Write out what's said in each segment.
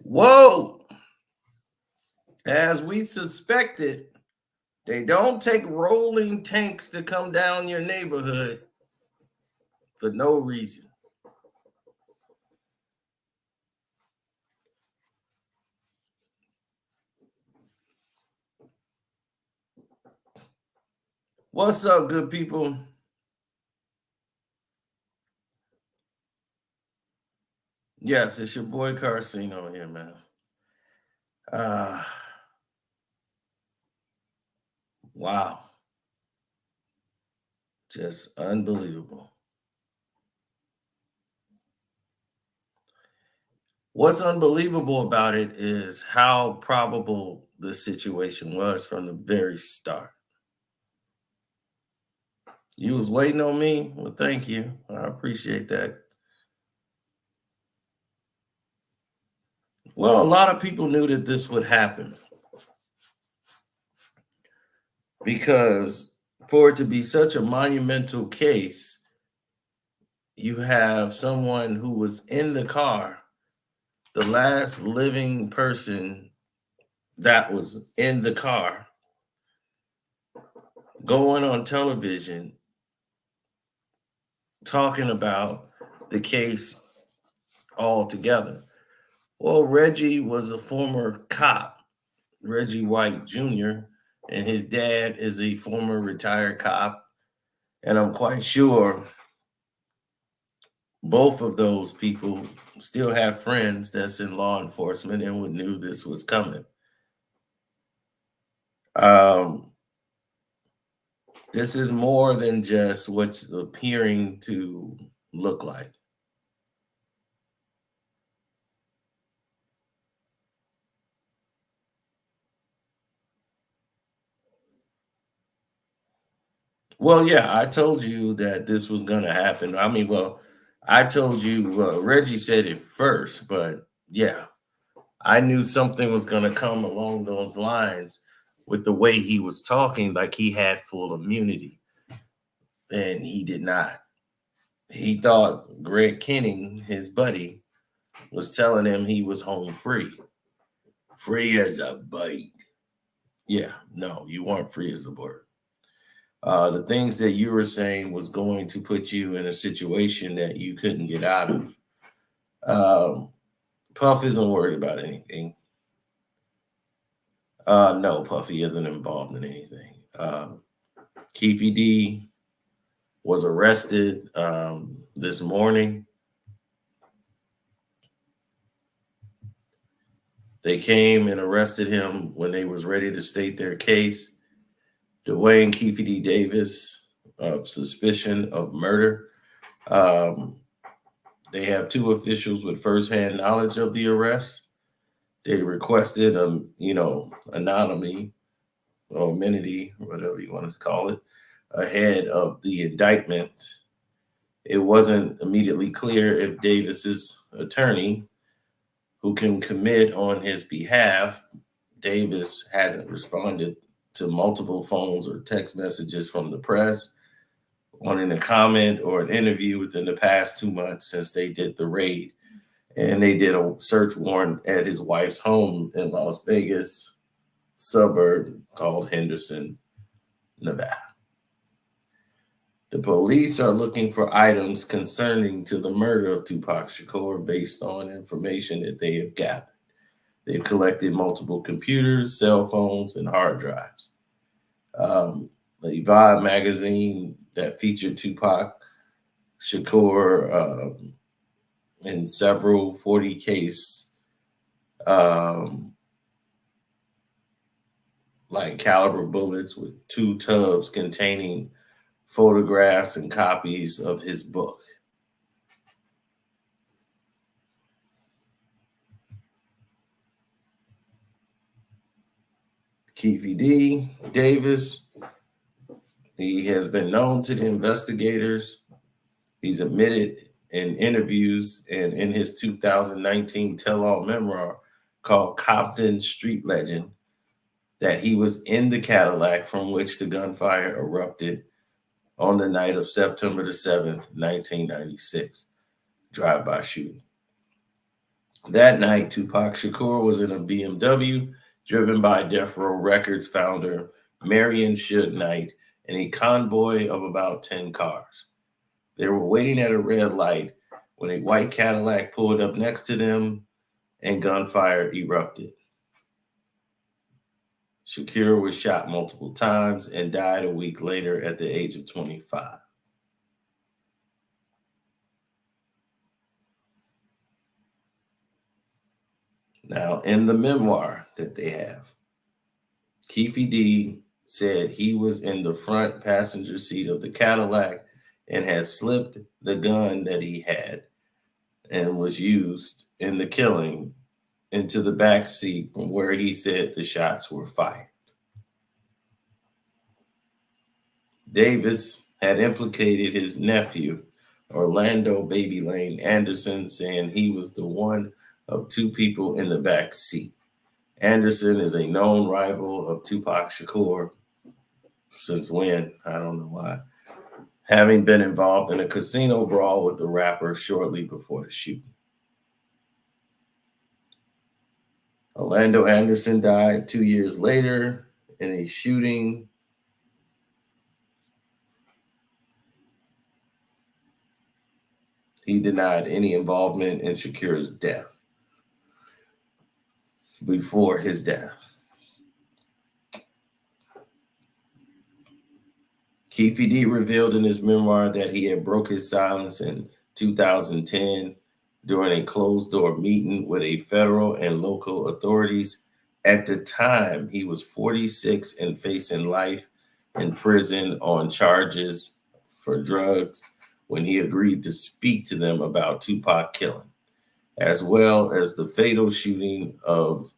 Whoa! As we suspected, they don't take rolling tanks to come down your neighborhood for no reason. What's up, good people? Yes, it's your boy Carcino here, man. Uh, wow. Just unbelievable. What's unbelievable about it is how probable the situation was from the very start. You was waiting on me? Well, thank you. I appreciate that. Well, a lot of people knew that this would happen because for it to be such a monumental case, you have someone who was in the car, the last living person that was in the car, going on television talking about the case altogether. Well, Reggie was a former cop, Reggie White Jr., and his dad is a former retired cop. And I'm quite sure both of those people still have friends that's in law enforcement and would knew this was coming. Um, this is more than just what's appearing to look like. Well, yeah, I told you that this was going to happen. I mean, well, I told you, Reggie said it first, but yeah, I knew something was going to come along those lines with the way he was talking, like he had full immunity, and he did not. He thought Greg Kenning, his buddy, was telling him he was home free. Free as a bite. Yeah, no, you weren't free as a bird. The things that you were saying was going to put you in a situation that you couldn't get out of. Um, Puff isn't worried about anything. No, Puffy isn't involved in anything. Keefe D was arrested this morning. They came and arrested him when they was ready to state their case. Dwayne Keefe D. Davis of suspicion of murder. They have two officials with firsthand knowledge of the arrest. They requested, anonymity or amenity, whatever you want to call it, ahead of the indictment. It wasn't immediately clear if Davis's attorney, who can commit on his behalf, Davis hasn't responded to multiple phones or text messages from the press, wanting a comment or an interview within the past 2 months since they did the raid. And they did a search warrant at his wife's home in Las Vegas suburb called Henderson, Nevada. The police are looking for items concerning to the murder of Tupac Shakur based on information that they have gathered. They've collected multiple computers, cell phones, and hard drives. The Vibe magazine that featured Tupac Shakur in several 40 case like caliber bullets with 2 tubs containing photographs and copies of his book. Keefe D. Davis, he has been known to the investigators. He's admitted in interviews and in his 2019 tell-all memoir called Compton Street Legend that he was in the Cadillac from which the gunfire erupted on the night of September the 7th, 1996, drive-by shooting. That night, Tupac Shakur was in a BMW driven by Death Row Records founder Marion Suge Knight and a convoy of about 10 cars. They were waiting at a red light when a white Cadillac pulled up next to them and gunfire erupted. Shakur was shot multiple times and died a week later at the age of 25. Now, in the memoir that they have, Keefe D said he was in the front passenger seat of the Cadillac and had slipped the gun that he had and was used in the killing into the back seat from where he said the shots were fired. Davis had implicated his nephew, Orlando Baby Lane Anderson, saying he was the one of two people in the back seat. Anderson is a known rival of Tupac Shakur. Since when? I don't know why. Having been involved in a casino brawl with the rapper shortly before the shooting. Orlando Anderson died 2 years later in a shooting. He denied any involvement in Shakur's death before his death. Keefe D revealed in his memoir that he had broke his silence in 2010 during a closed-door meeting with a federal and local authorities. At the time, he was 46 and facing life in prison on charges for drugs when he agreed to speak to them about Tupac killing, as well as the fatal shooting of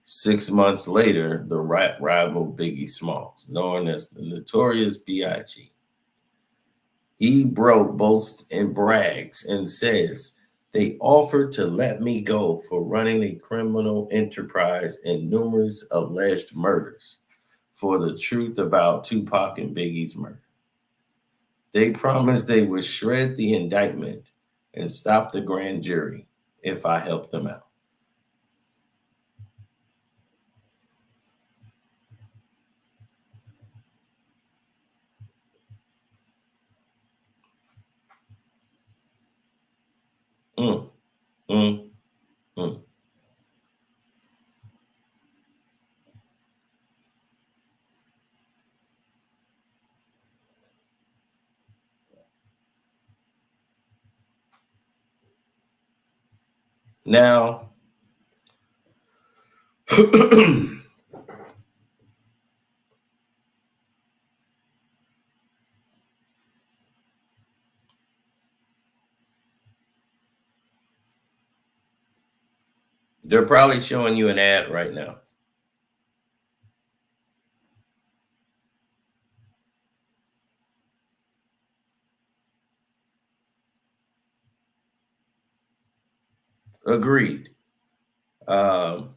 6 months later, the rap rival Biggie Smalls, known as the Notorious B.I.G. He broke, boasts, and brags and says, they offered to let me go for running a criminal enterprise and numerous alleged murders for the truth about Tupac and Biggie's murder. They promised they would shred the indictment and stop the grand jury if I helped them out. Mm, mm, mm. Now, they're probably showing you an ad right now. Agreed. Um,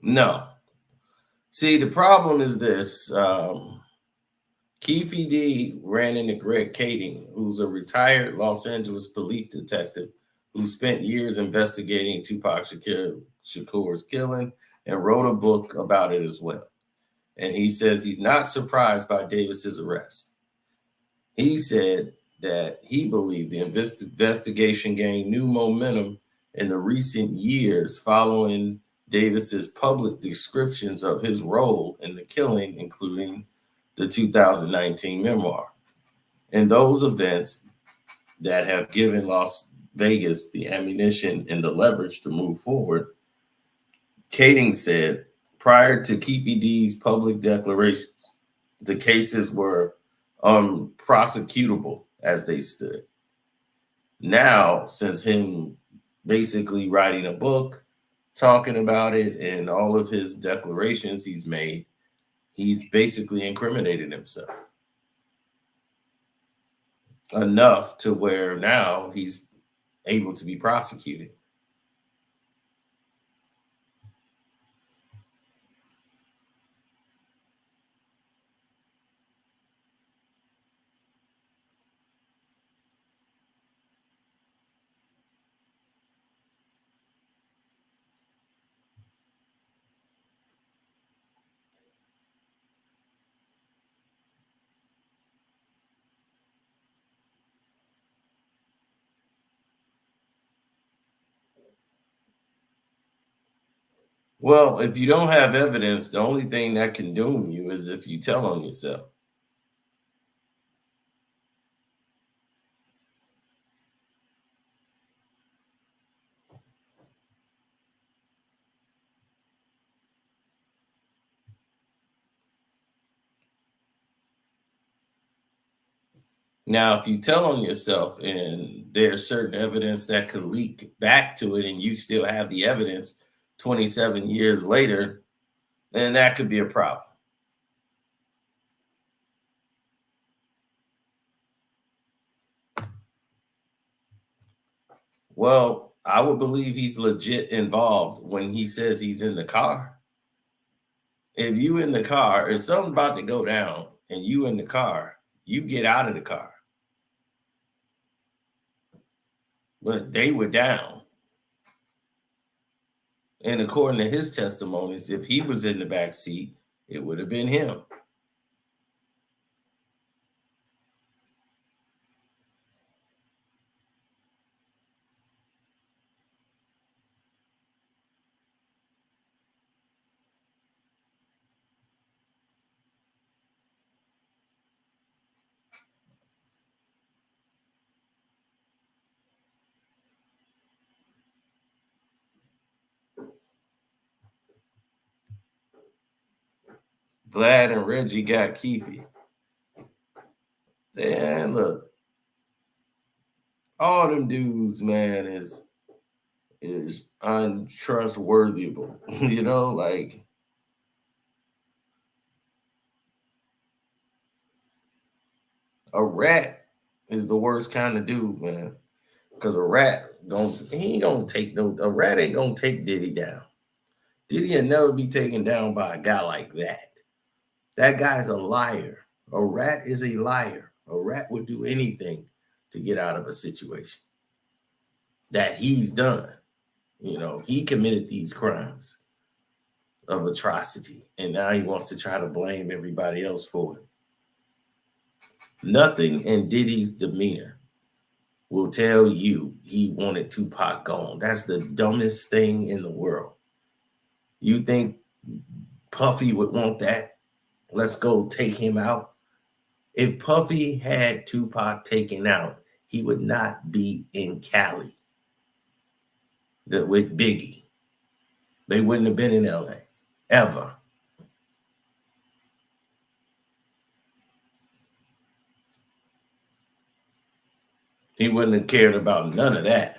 no. See, the problem is this. Keefe D ran into Greg Kading, who's a retired Los Angeles police detective who spent years investigating Tupac Shakur's killing and wrote a book about it as well. And he says he's not surprised by Davis's arrest. He said that he believed the investigation gained new momentum in the recent years following Davis's public descriptions of his role in the killing, including the 2019 memoir. In those events that have given Las Vegas the ammunition and the leverage to move forward, Kading said, prior to Keefe D's public declarations, the cases were unprosecutable as they stood. Now, since him basically writing a book, talking about it, and all of his declarations he's made, he's basically incriminated himself enough to where now he's able to be prosecuted. Well, if you don't have evidence, the only thing that can doom you is if you tell on yourself. Now, if you tell on yourself and there's certain evidence that could leak back to it and you still have the evidence 27 years later, then that could be a problem. Well, I would believe he's legit involved when he says he's in the car. If you in the car, if something about to go down and you in the car, you get out of the car. But they were down. And according to his testimonies, if he was in the back seat, it would have been him. Glad and Reggie got Keefe. And look, all them dudes, man, is untrustworthyable. You know, like a rat is the worst kind of dude, man. Because a rat he ain't gonna take a rat ain't gonna take Diddy down. Diddy will never be taken down by a guy like that. That guy's a liar. A rat is a liar. A rat would do anything to get out of a situation that he's done. You know, he committed these crimes of atrocity, and now he wants to try to blame everybody else for it. Nothing in Diddy's demeanor will tell you he wanted Tupac gone. That's the dumbest thing in the world. You think Puffy would want that? Let's go take him out. If Puffy had Tupac taken out, he would not be in Cali with Biggie. They wouldn't have been in LA ever. He wouldn't have cared about none of that.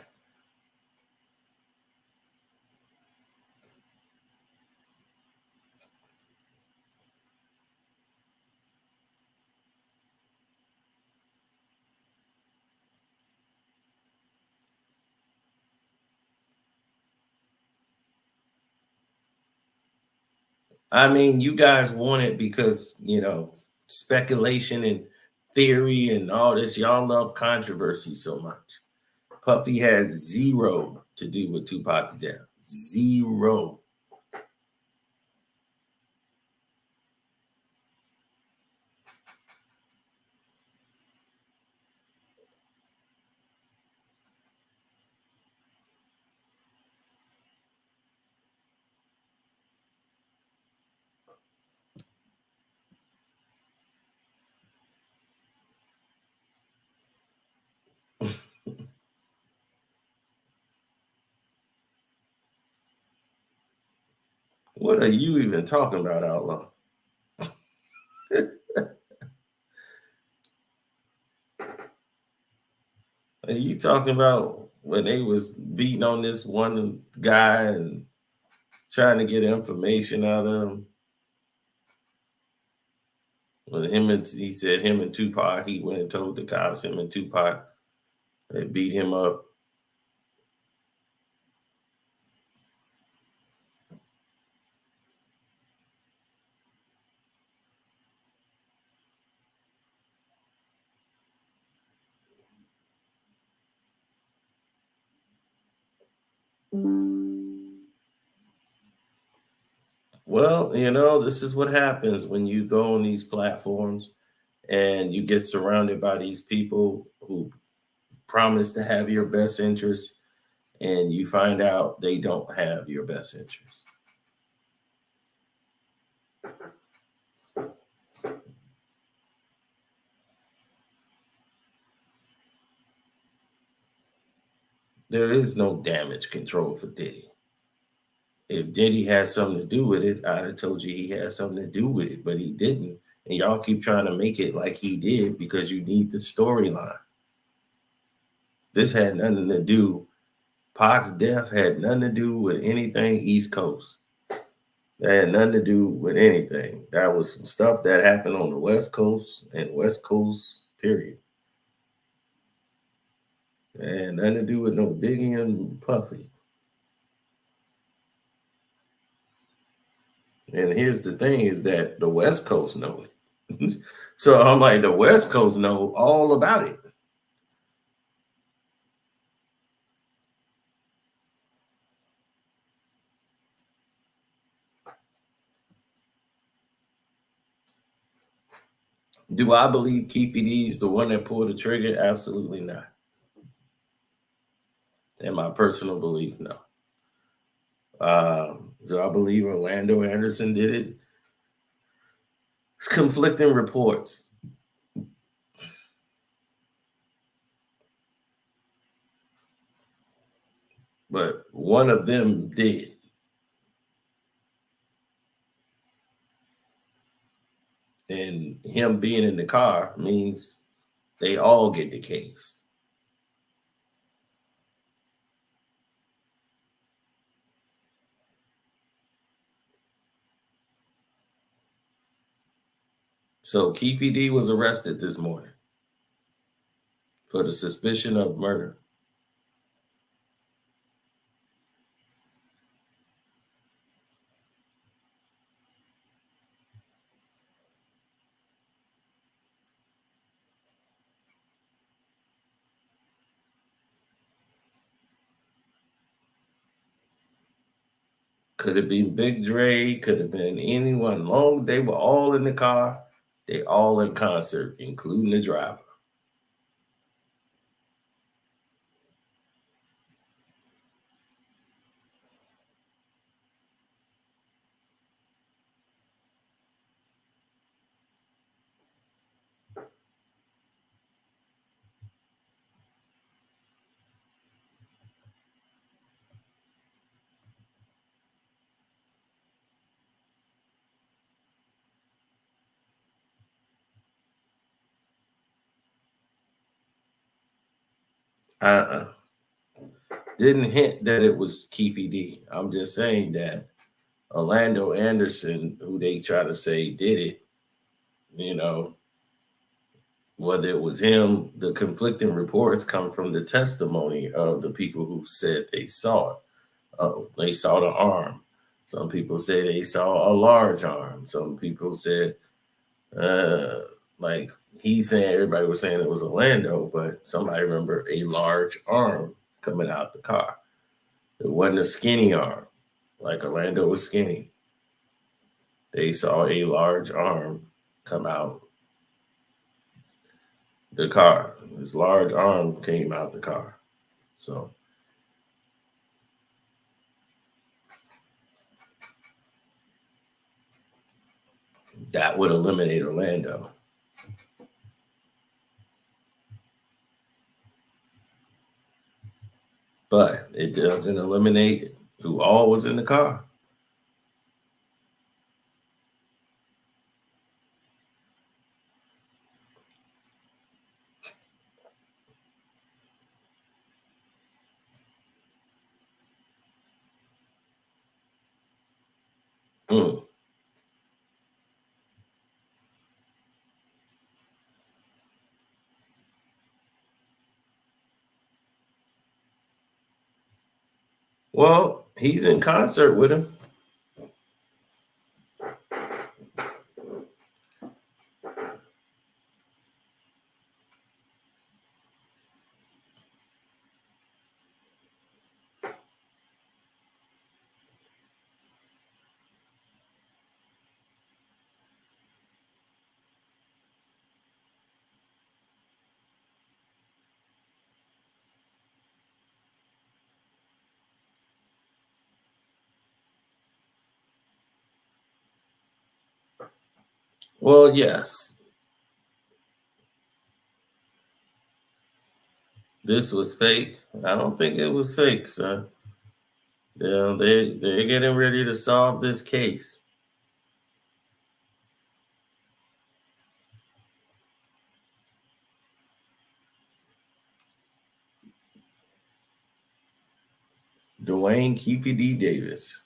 I mean, you guys want it because, you know, speculation and theory and all this. Y'all love controversy so much. Puffy has zero to do with Tupac's death. Zero. What are you even talking about, Outlaw? Are you talking about when they was beating on this one guy and trying to get information out of him? Well, he said him and Tupac, he went and told the cops him and Tupac they beat him up. Well, this is what happens when you go on these platforms and you get surrounded by these people who promise to have your best interests, and you find out they don't have your best interests. There is no damage control for Diddy. If Diddy had something to do with it, I'd have told you he had something to do with it, but he didn't. And y'all keep trying to make it like he did because you need the storyline. This had nothing to do. Pac's death had nothing to do with anything East Coast. That had nothing to do with anything. That was some stuff that happened on the West Coast and West Coast, period. And nothing to do with no Biggie and Puffy. And here's the thing is that the West Coast know it. So I'm like, the West Coast know all about it. Do I believe Keefe D is the one that pulled the trigger? Absolutely not. In my personal belief, no. Do I believe Orlando Anderson did it? It's conflicting reports. But one of them did. And him being in the car means they all get the case. So Keefe D was arrested this morning for the suspicion of murder. Could have been Big Dre, could have been anyone. Long they were all in the car, they all in concert, including the driver. Uh-uh. Didn't hint that it was Keefe D. I'm just saying that Orlando Anderson, who they try to say did it, whether it was him, the conflicting reports come from the testimony of the people who said they saw it. They saw the arm. Some people say they saw a large arm. Some people said, like he's saying, everybody was saying it was Orlando, but somebody remember a large arm coming out the car. It wasn't a skinny arm, like Orlando was skinny. They saw a large arm come out the car. This large arm came out the car. So that would eliminate Orlando. But it doesn't eliminate who all was in the car. Mm. Well, he's in concert with him. Well, yes, this was fake. I don't think it was fake, sir. They're getting ready to solve this case. Dwayne Keefe D. Davis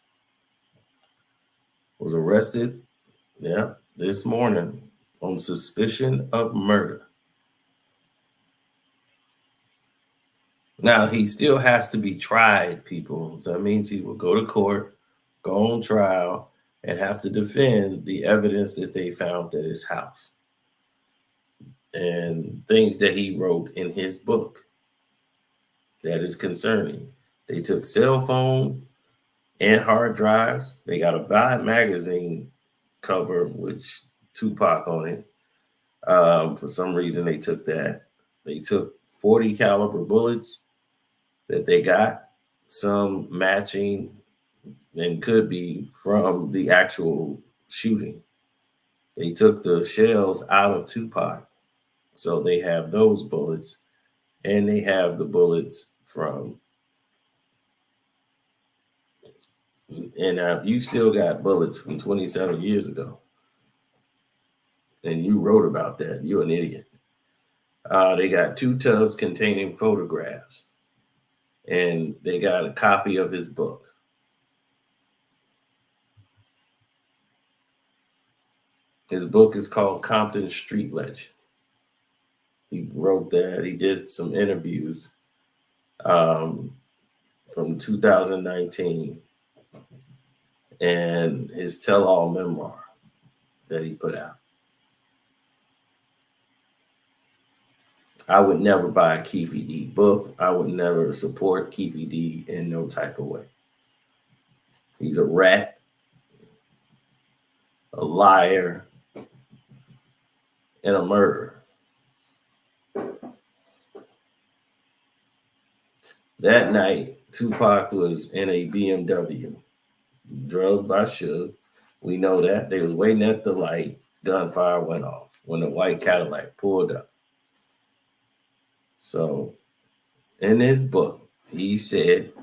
was arrested, yeah, this morning on suspicion of murder. Now he still has to be tried, people. So that means he will go to court, go on trial, and have to defend the evidence that they found at his house and things that he wrote in his book that is concerning. They took cell phone and hard drives. They got a Vibe magazine cover with Tupac on it. For some reason, they took that. They took 40 caliber bullets that they got, some matching and could be from the actual shooting. They took the shells out of Tupac. So they have those bullets and they have the bullets from, and you still got bullets from 27 years ago. And you wrote about that. You're an idiot. They got 2 tubs containing photographs and they got a copy of his book. His book is called Compton Street Legend. He wrote that. He did some interviews from 2019 and his tell-all memoir that he put out. I would never buy a Keefe D book. I would never support Keefe D in no type of way. He's a rat, a liar, and a murderer. That night, Tupac was in a BMW, drugged by Suge. We know that. They was waiting at the light. Gunfire went off when the white Cadillac pulled up. So, in his book, he said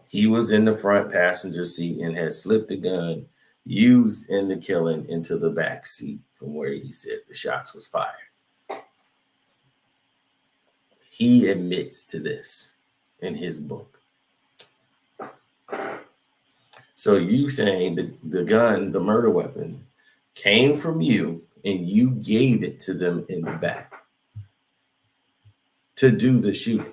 he was in the front passenger seat and had slipped the gun used in the killing into the back seat from where he said the shots was fired. He admits to this in his book. So you saying the gun, the murder weapon, came from you and you gave it to them in the back to do the shooting.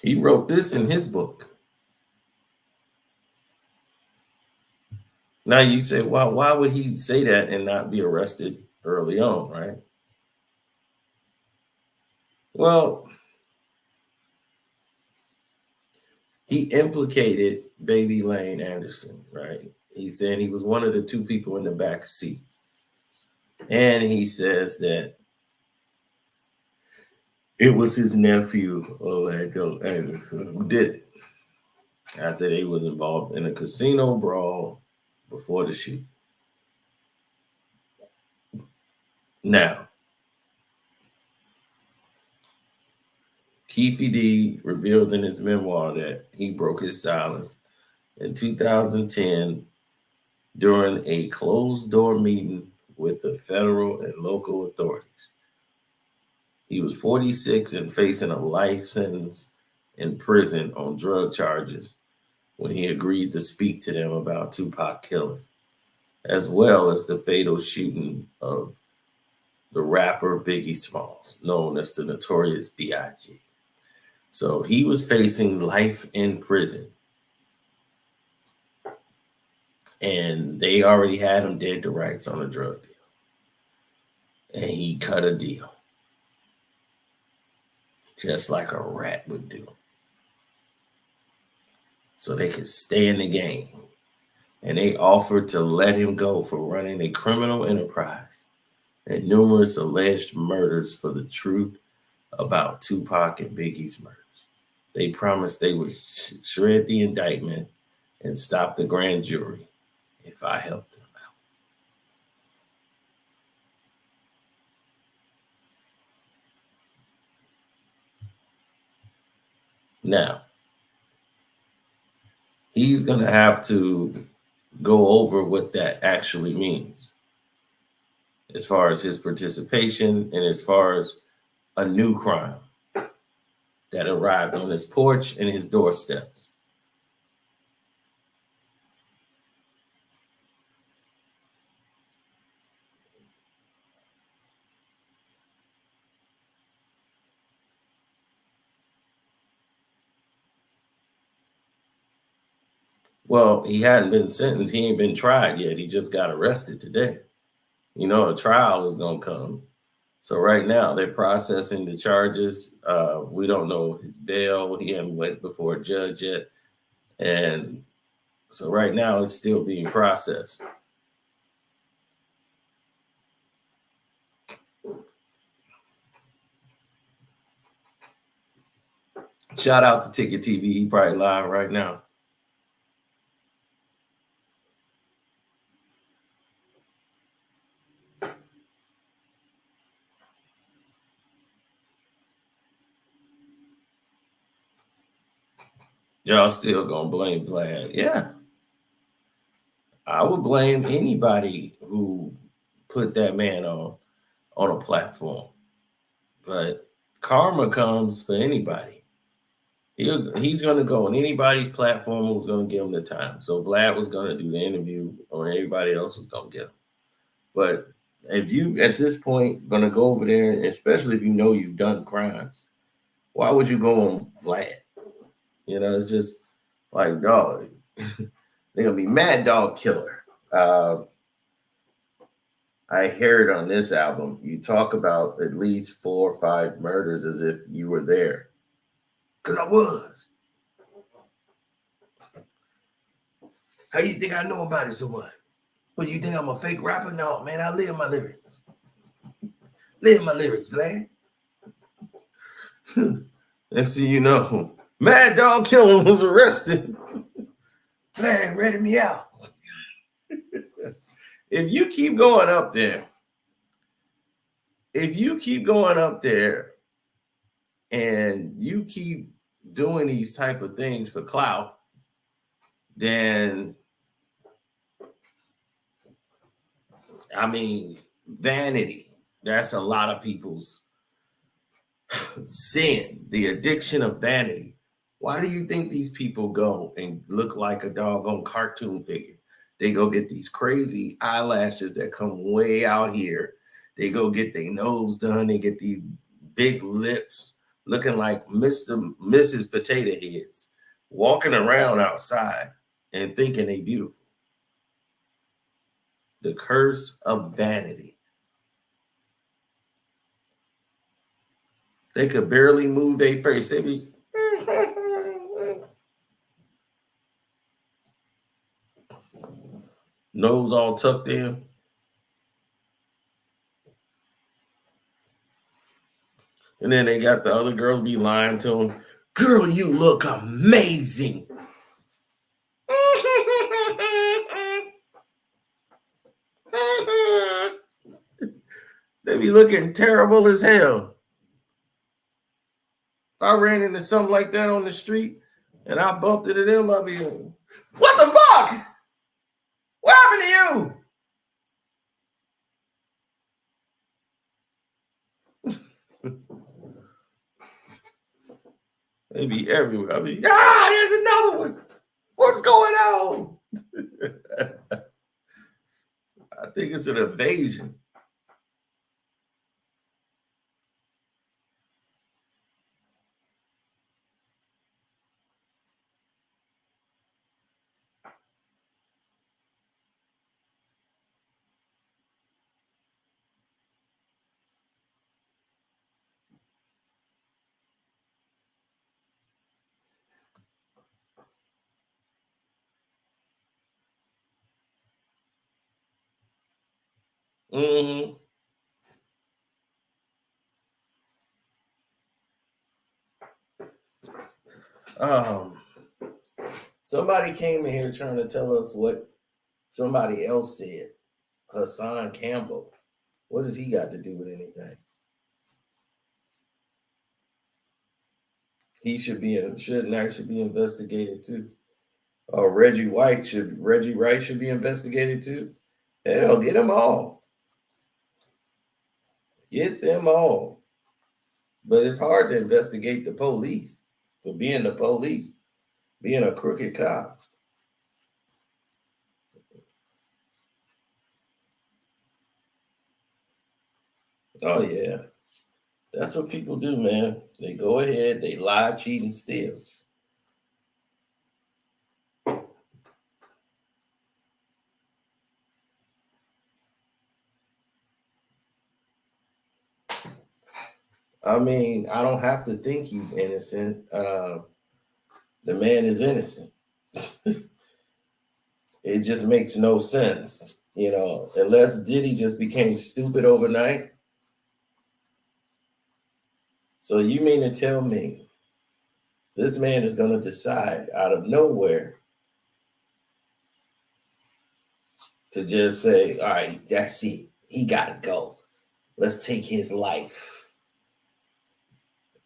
He wrote this in his book. Now you say, well, why would he say that and not be arrested early on, right? Well, he implicated Baby Lane Anderson, right? He said he was one of the 2 people in the back seat. And he says that it was his nephew, Orlando Anderson, who did it after they was involved in a casino brawl before the shoot. Now, Keefe D revealed in his memoir that he broke his silence in 2010 during a closed-door meeting with the federal and local authorities. He was 46 and facing a life sentence in prison on drug charges when he agreed to speak to them about Tupac killing, as well as the fatal shooting of the rapper Biggie Smalls, known as the Notorious B.I.G. So he was facing life in prison. And they already had him dead to rights on a drug deal. And he cut a deal. Just like a rat would do. So they could stay in the game. And they offered to let him go for running a criminal enterprise and numerous alleged murders for the truth about Tupac and Biggie's murders. They promised they would shred the indictment and stop the grand jury if I helped them out. Now, he's going to have to go over what that actually means as far as his participation and as far as a new crime that arrived on his porch and his doorsteps. Well, he hadn't been sentenced. He ain't been tried yet. He just got arrested today. You know, a trial is going to come. So right now they're processing the charges. We don't know his bail. He hasn't went before a judge yet. And so right now it's still being processed. Shout out to Ticket TV. He probably live right now. Y'all still gonna blame Vlad? Yeah. I would blame anybody who put that man on a platform. But karma comes for anybody. He's going to go on anybody's platform who's going to give him the time. So Vlad was going to do the interview, or everybody else was going to get him. But if you, at this point, going to go over there, especially if you know you've done crimes, why would you go on Vlad? You know, it's just like, dog, they're going to be Mad Dog Killer. I heard on this album, you talk about at least 4 or 5 murders as if you were there. Because I was. How you think I know about it so much? What, you think I'm a fake rapper? No, man, I live my lyrics. Live my lyrics, Vlad. Next thing you know, Mad Dog Killer was arrested. Vlad ratted me out. If you keep going up there, and you keep doing these type of things for clout, then, I mean, vanity. That's a lot of people's sin, the addiction of vanity. Why do you think these people go and look like a doggone cartoon figure? They go get these crazy eyelashes that come way out here. They go get their nose done. They get these big lips looking like Mrs. Potato Heads, walking around outside and thinking they beautiful. The curse of vanity. They could barely move their face. They be nose all tucked in. And then they got the other girls be lying to them. Girl, you look amazing. They be looking terrible as hell. If I ran into something like that on the street and I bumped into them, I'd be like, what the fuck? What happened to you? They be everywhere. I be, there's another one. What's going on? I think it's an evasion. Hmm. Um, Somebody came in here trying to tell us what somebody else said. Hassan Campbell. What does he got to do with anything? He should be investigated too. Reggie Wright should be investigated too. Hell, get them all. Get them all. But it's hard to investigate the police for being the police, being a crooked cop. Oh yeah. That's what people do, man. They go ahead, they lie, cheat, and steal. I mean, I don't have to think he's innocent. The man is innocent. It just makes no sense, unless Diddy just became stupid overnight. So you mean to tell me this man is going to decide out of nowhere to just say, all right, that's it. He got to go. Let's take his life.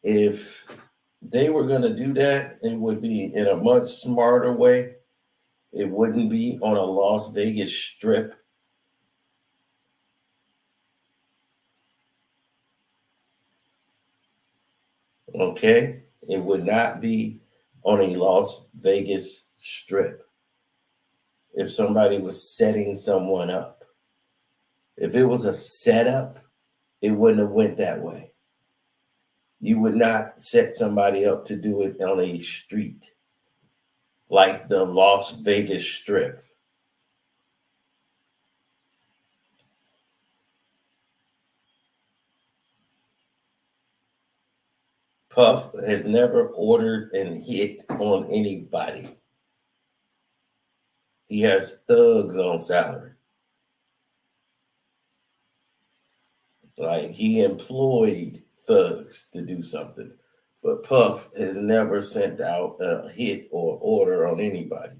If they were going to do that, it would be in a much smarter way. It wouldn't be on a Las Vegas strip. Okay? It would not be on a Las Vegas strip if somebody was setting someone up. If it was a setup, it wouldn't have went that way. You would not set somebody up to do it on a street like the Las Vegas strip. Puff has never ordered and hit on anybody. He has thugs on salary. Like he employed thugs to do something. But Puff has never sent out a hit or order on anybody.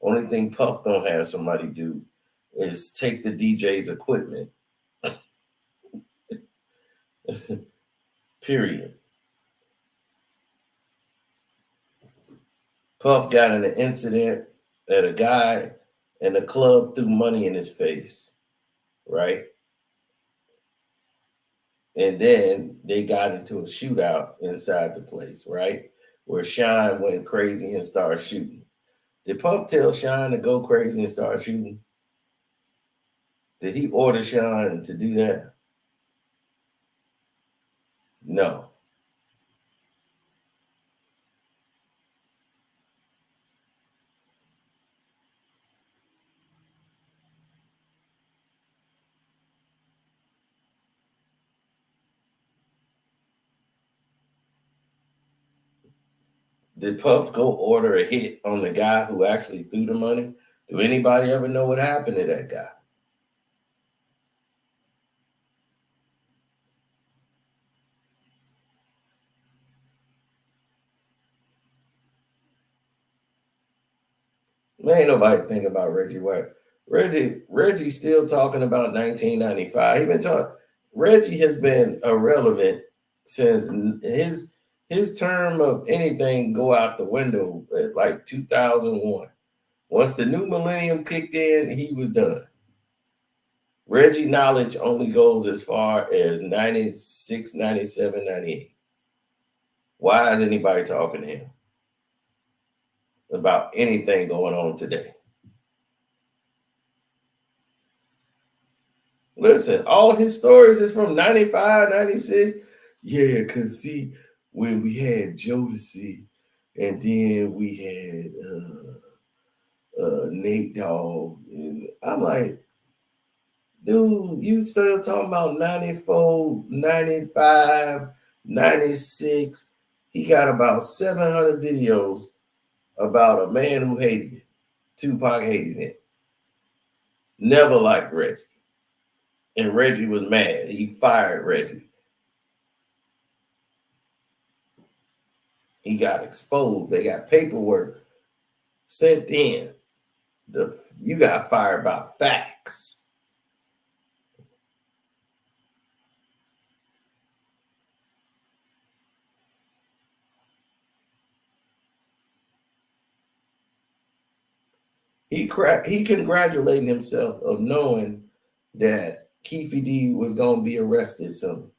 Only thing Puff don't have somebody do is take the DJ's equipment. Period. Puff got in an incident that a guy in the club threw money in his face, right? And then they got into a shootout inside the place, right? Where Shine went crazy and started shooting. Did Puff tell Shine to go crazy and start shooting? Did he order Shine to do that? No. Did Puff go order a hit on the guy who actually threw the money? Do anybody ever know what happened to that guy? Man, ain't nobody think about Reggie White. Reggie's still talking about 1995. He been talking. Reggie has been irrelevant since his term of anything go out the window at like 2001. Once the new millennium kicked in, he was done. Reggie knowledge only goes as far as 96, 97, 98. Why is anybody talking to him about anything going on today? Listen, all his stories is from 95, 96. Yeah, because see, when we had Jodeci and then we had Nate Dogg, and I'm like, dude, you still talking about 94, 95, 96. He got about 700 videos about a man who hated it. Tupac hated it. Never liked Reggie. And Reggie was mad. He fired Reggie. He got exposed. They got paperwork sent in. You got fired by facts. He congratulated himself of knowing that Keefe D was going to be arrested soon.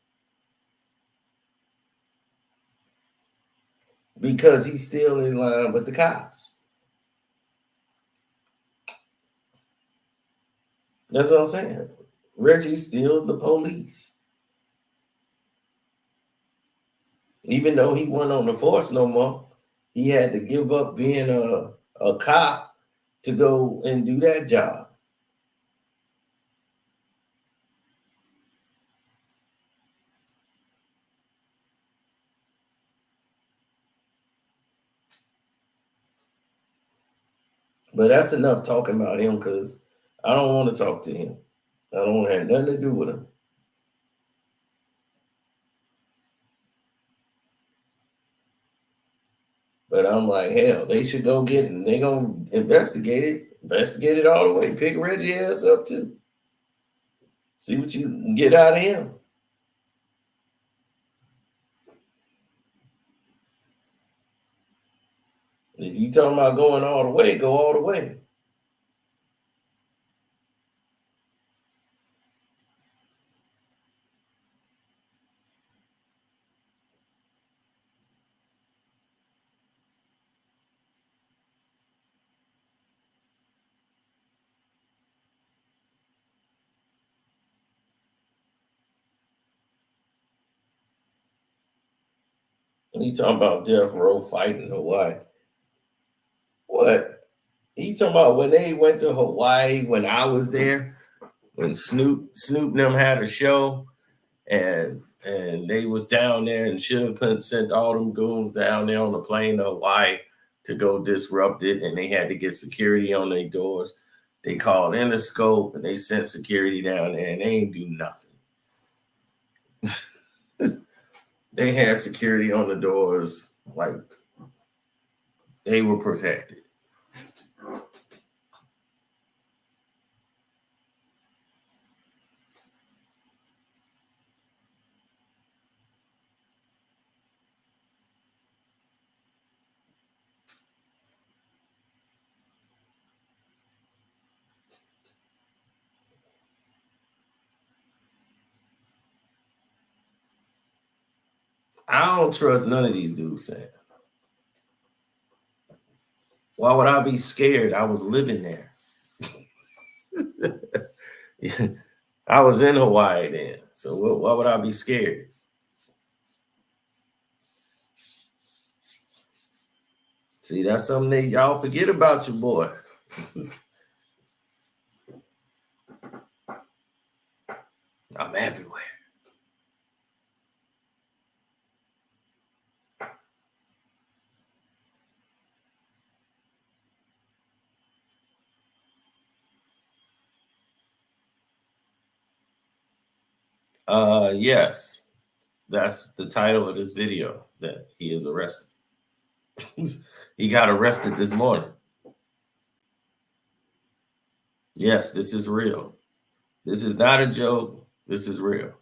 Because he's still in line with the cops. That's what I'm saying. Reggie's still the police. Even though he wasn't on the force no more, he had to give up being a cop to go and do that job. But that's enough talking about him because I don't want to talk to him. I don't want to have nothing to do with him. But I'm like, hell, they should go get it. They gonna investigate it all the way. Pick Reggie ass up too. See what you can get out of him. If you talking about going all the way, go all the way. You talking about death row fighting Hawaii? What? You talking about when they went to Hawaii when I was there? When Snoop and them had a show and they was down there and should have sent all them goons down there on the plane to Hawaii to go disrupt it, and they had to get security on their doors. They called Interscope and they sent security down there and they ain't do nothing. They had security on the doors like they were protected. I don't trust none of these dudes saying. Why would I be scared? I was living there. I was in Hawaii then. So why would I be scared? See, that's something that y'all forget about your boy. I'm everywhere. Yes. That's the title of this video, that he is arrested. He got arrested this morning. Yes, this is real. This is not a joke. This is real.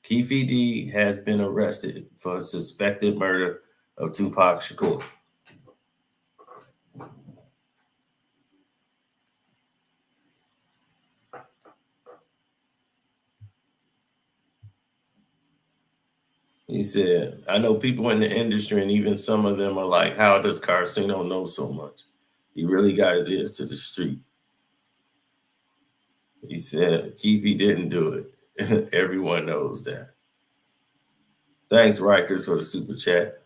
Keefe D has been arrested for suspected murder of Tupac Shakur. He said, I know people in the industry, and even some of them are like, how does Carcino know so much? He really got his ears to the street. He said, Keefe didn't do it. Everyone knows that. Thanks, Rikers, for the super chat.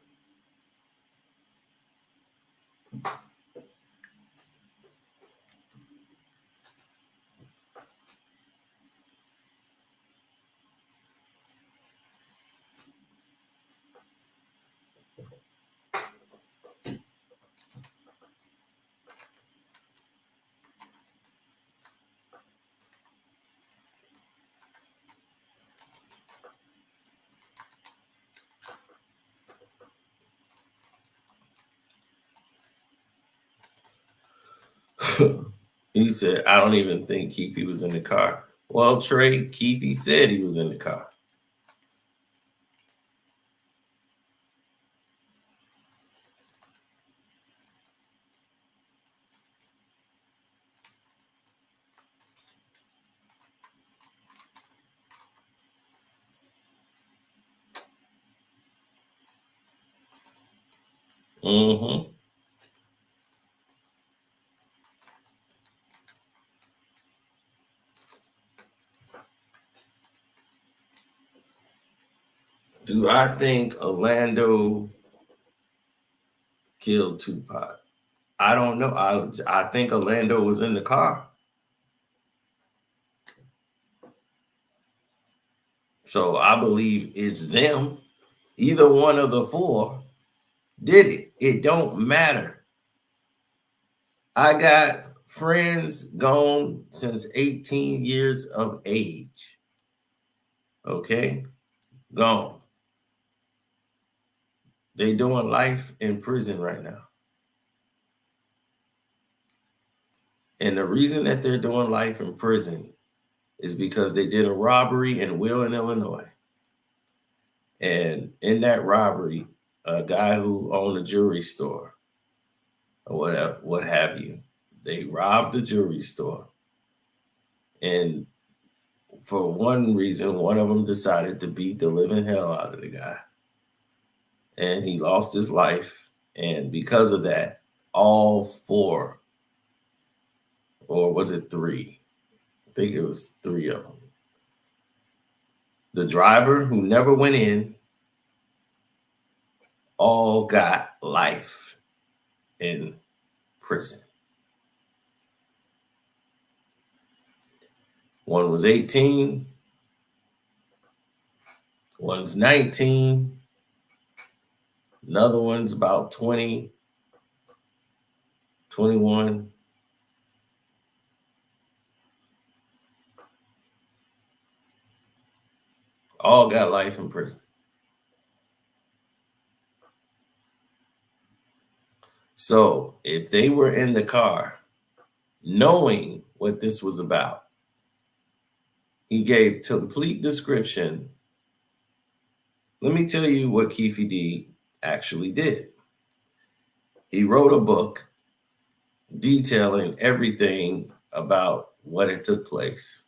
He said, I don't even think Keefe was in the car. Well, Trey, Keefe said he was in the car. Mm-hmm. Do I think Orlando killed Tupac? I don't know. I think Orlando was in the car. So I believe it's them. Either one of the four did it. It don't matter. I got friends gone since 18 years of age. Okay? Gone. They doing life in prison right now. And the reason that they're doing life in prison is because they did a robbery in Wheeling, Illinois. And in that robbery, a guy who owned a jewelry store or whatever, what have you, they robbed the jewelry store. And for one reason, one of them decided to beat the living hell out of the guy. And he lost his life. And because of that, all four, or was it three? I think it was three of them. The driver who never went in, all got life in prison. One was 18, one's 19, another one's about 20, 21. All got life in prison. So if they were in the car knowing what this was about, he gave complete description. Let me tell you what Keefe D actually did. He wrote a book detailing everything about what had took place.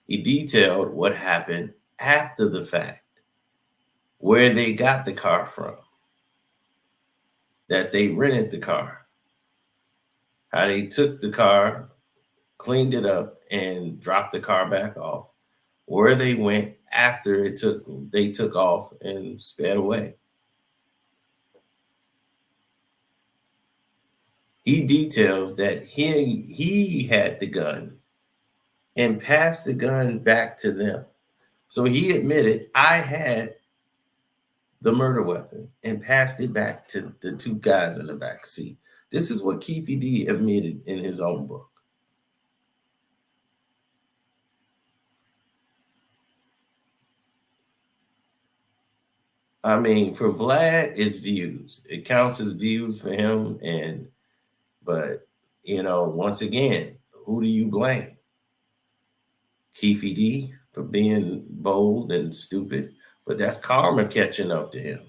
He detailed what happened after the fact, where they got the car from, that they rented the car, how they took the car, cleaned it up, and dropped the car back off, where they went after they took off and sped away. He details that he had the gun and passed the gun back to them. So he admitted, I had the murder weapon and passed it back to the two guys in the back seat. This is what Keefe D admitted in his own book. I mean, for Vlad, it's views. It counts as views for him. But once again, who do you blame? Keefe D for being bold and stupid, but that's karma catching up to him.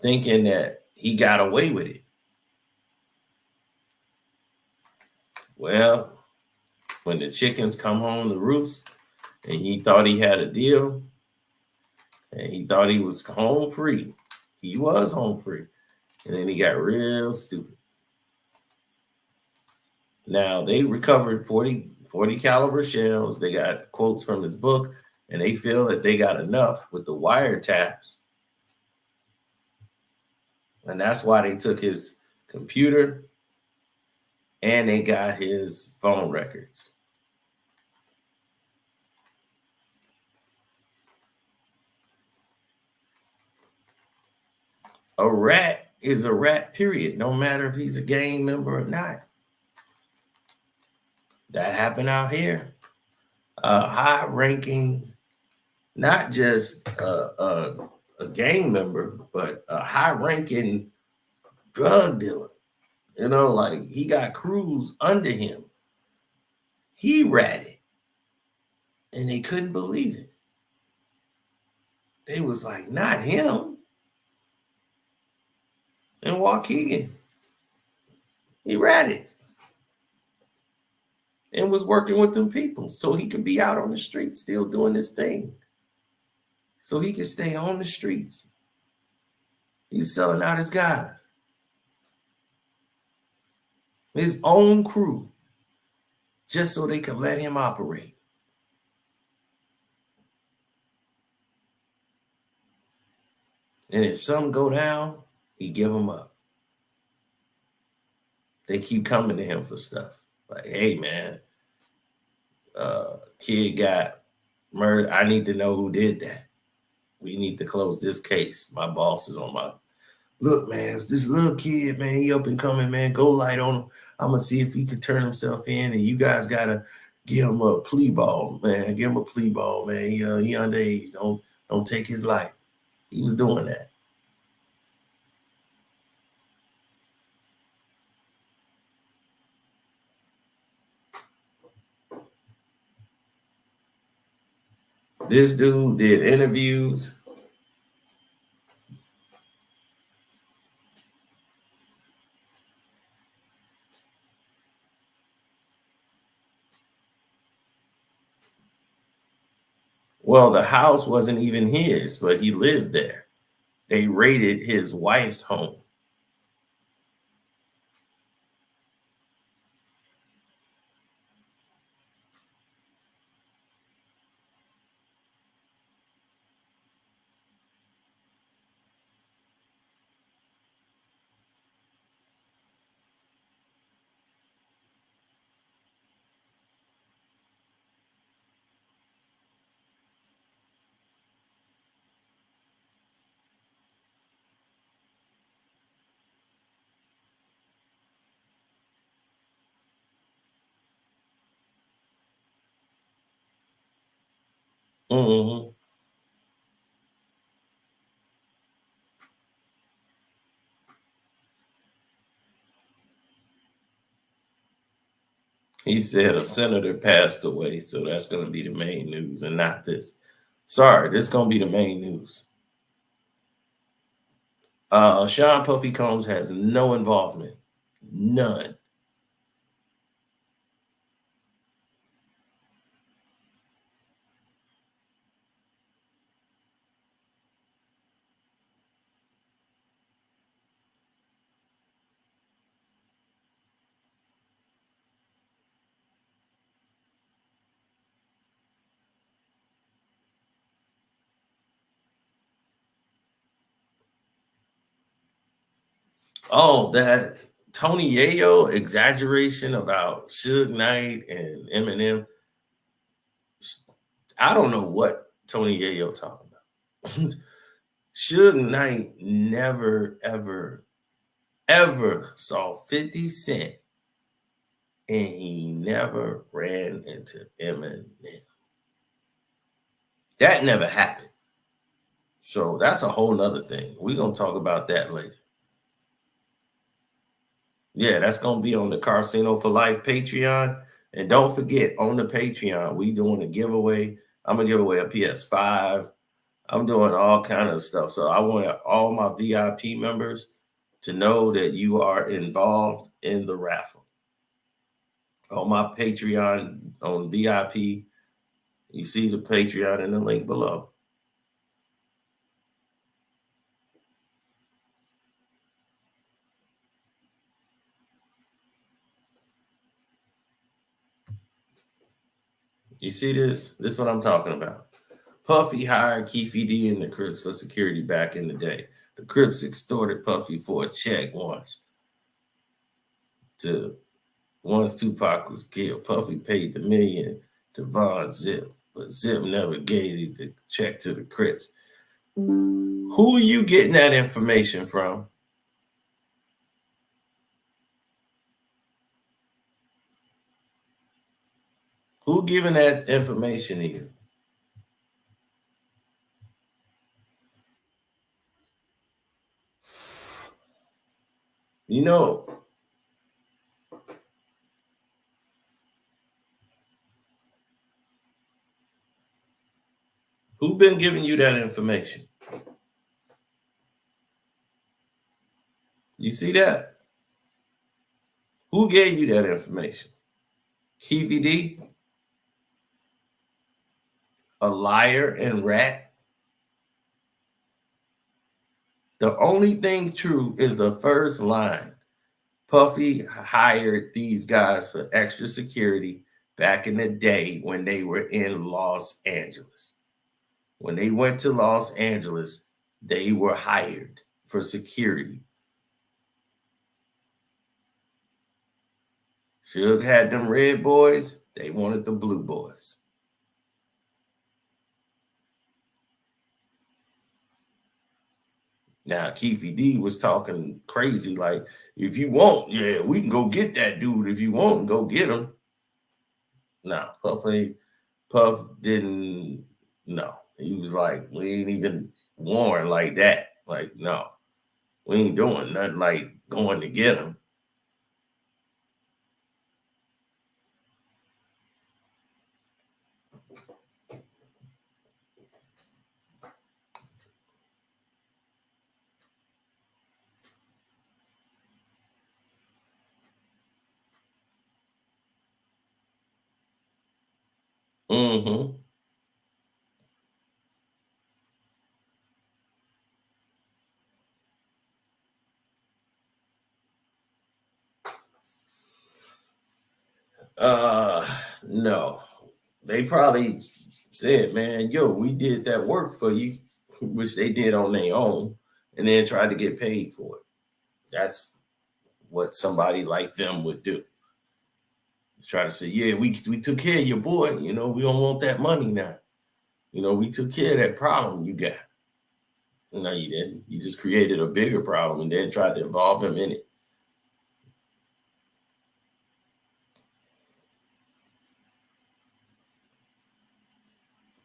Thinking that he got away with it. Well, when the chickens come home to roost and he thought he had a deal and he thought he was home free, he was home free. And then he got real stupid. Now, they recovered 40 caliber shells. They got quotes from his book, and they feel that they got enough with the wiretaps. And that's why they took his computer and they got his phone records. A rat is a rat, period. No matter if he's a gang member or not. That happened out here. A high-ranking not just a gang member, but a high-ranking drug dealer. You know, like he got crews under him. He ratted, and they couldn't believe it. They was like, not him. And Waukegan, he ratted and was working with them people so he could be out on the street still doing his thing. So he could stay on the streets. He's selling out his guys, his own crew, just so they could let him operate. And if something go down, he give them up. They keep coming to him for stuff. Like, hey man, kid got murdered. I need to know who did that. We need to close this case. My boss is on my look, man. It's this little kid, man. He up and coming, man. Go light on him. I'm gonna see if he can turn himself in, and you guys gotta give him a plea ball, man. Give him a plea ball, man. He underage. Don't take his life. He was doing that. This dude did interviews. Well, the house wasn't even his, but he lived there. They raided his wife's home. Mm-hmm. He said a senator passed away, so that's going to be the main news and not this. Sorry, this is going to be the main news. Sean Puffy Combs has no involvement, none. Oh, that Tony Yayo exaggeration about Suge Knight and Eminem. I don't know what Tony Yayo talking about. Suge Knight never, ever, ever saw 50 Cent, and he never ran into Eminem. That never happened. So that's a whole nother thing. We're gonna talk about that later. Yeah, that's gonna be on the Carcino for Life Patreon. And don't forget, on the Patreon, we doing a giveaway. I'm gonna give away a PS5. I'm doing all kind of stuff. So I want all my VIP members to know that you are involved in the raffle. On my Patreon, on VIP, you see the Patreon in the link below. You see this? This is what I'm talking about. Puffy hired Keefe D and the Crips for security back in the day. The Crips extorted Puffy for a check to once Tupac was killed. Puffy paid the million to Von Zip, but Zip never gave the check to the Crips. Who are you getting that information from? Who giving that information to you? You know, who been giving you that information? You see that? Who gave you that information? Keefe D, a liar and rat? The only thing true is the first line. Puffy hired these guys for extra security back in the day when they were in Los Angeles. When they went to Los Angeles, they were hired for security. Suge had them red boys, they wanted the blue boys. Now, Keefe D was talking crazy, like, if you want, yeah, we can go get that dude. If you want, go get him. Nah, Puff didn't, no. He was like, we ain't even warned like that. Like, no, we ain't doing nothing like going to get him. Mm-hmm. No. They probably said, man, yo, we did that work for you, which they did on their own, and then tried to get paid for it. That's what somebody like them would do. Try to say, yeah, we took care of your boy. You know, we don't want that money now. You know, we took care of that problem you got. No, you didn't. You just created a bigger problem and then tried to involve him in it.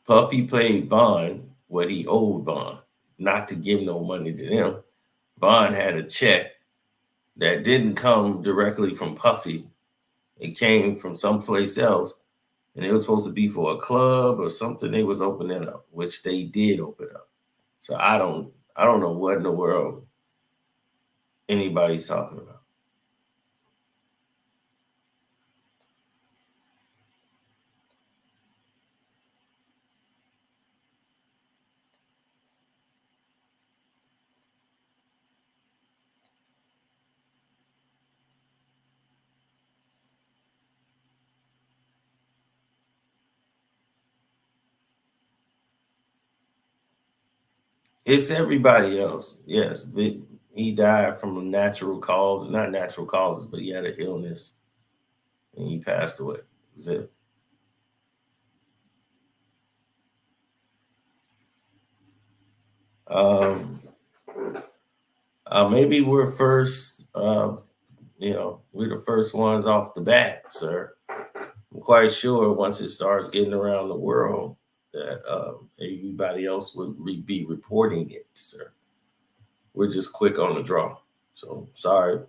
Puffy paid Vaughn what he owed Vaughn, not to give no money to them. Vaughn had a check that didn't come directly from Puffy. It came from someplace else, and it was supposed to be for a club or something they was opening up, which they did open up. So I don't know what in the world anybody's talking about. It's everybody else. Yes, he died from a natural cause, not natural causes, but he had an illness and he passed away. That's it. Um, maybe we're first. We're the first ones off the bat, sir. I'm quite sure once it starts getting around the world that everybody else would be reporting it, sir. We're just quick on the draw. So sorry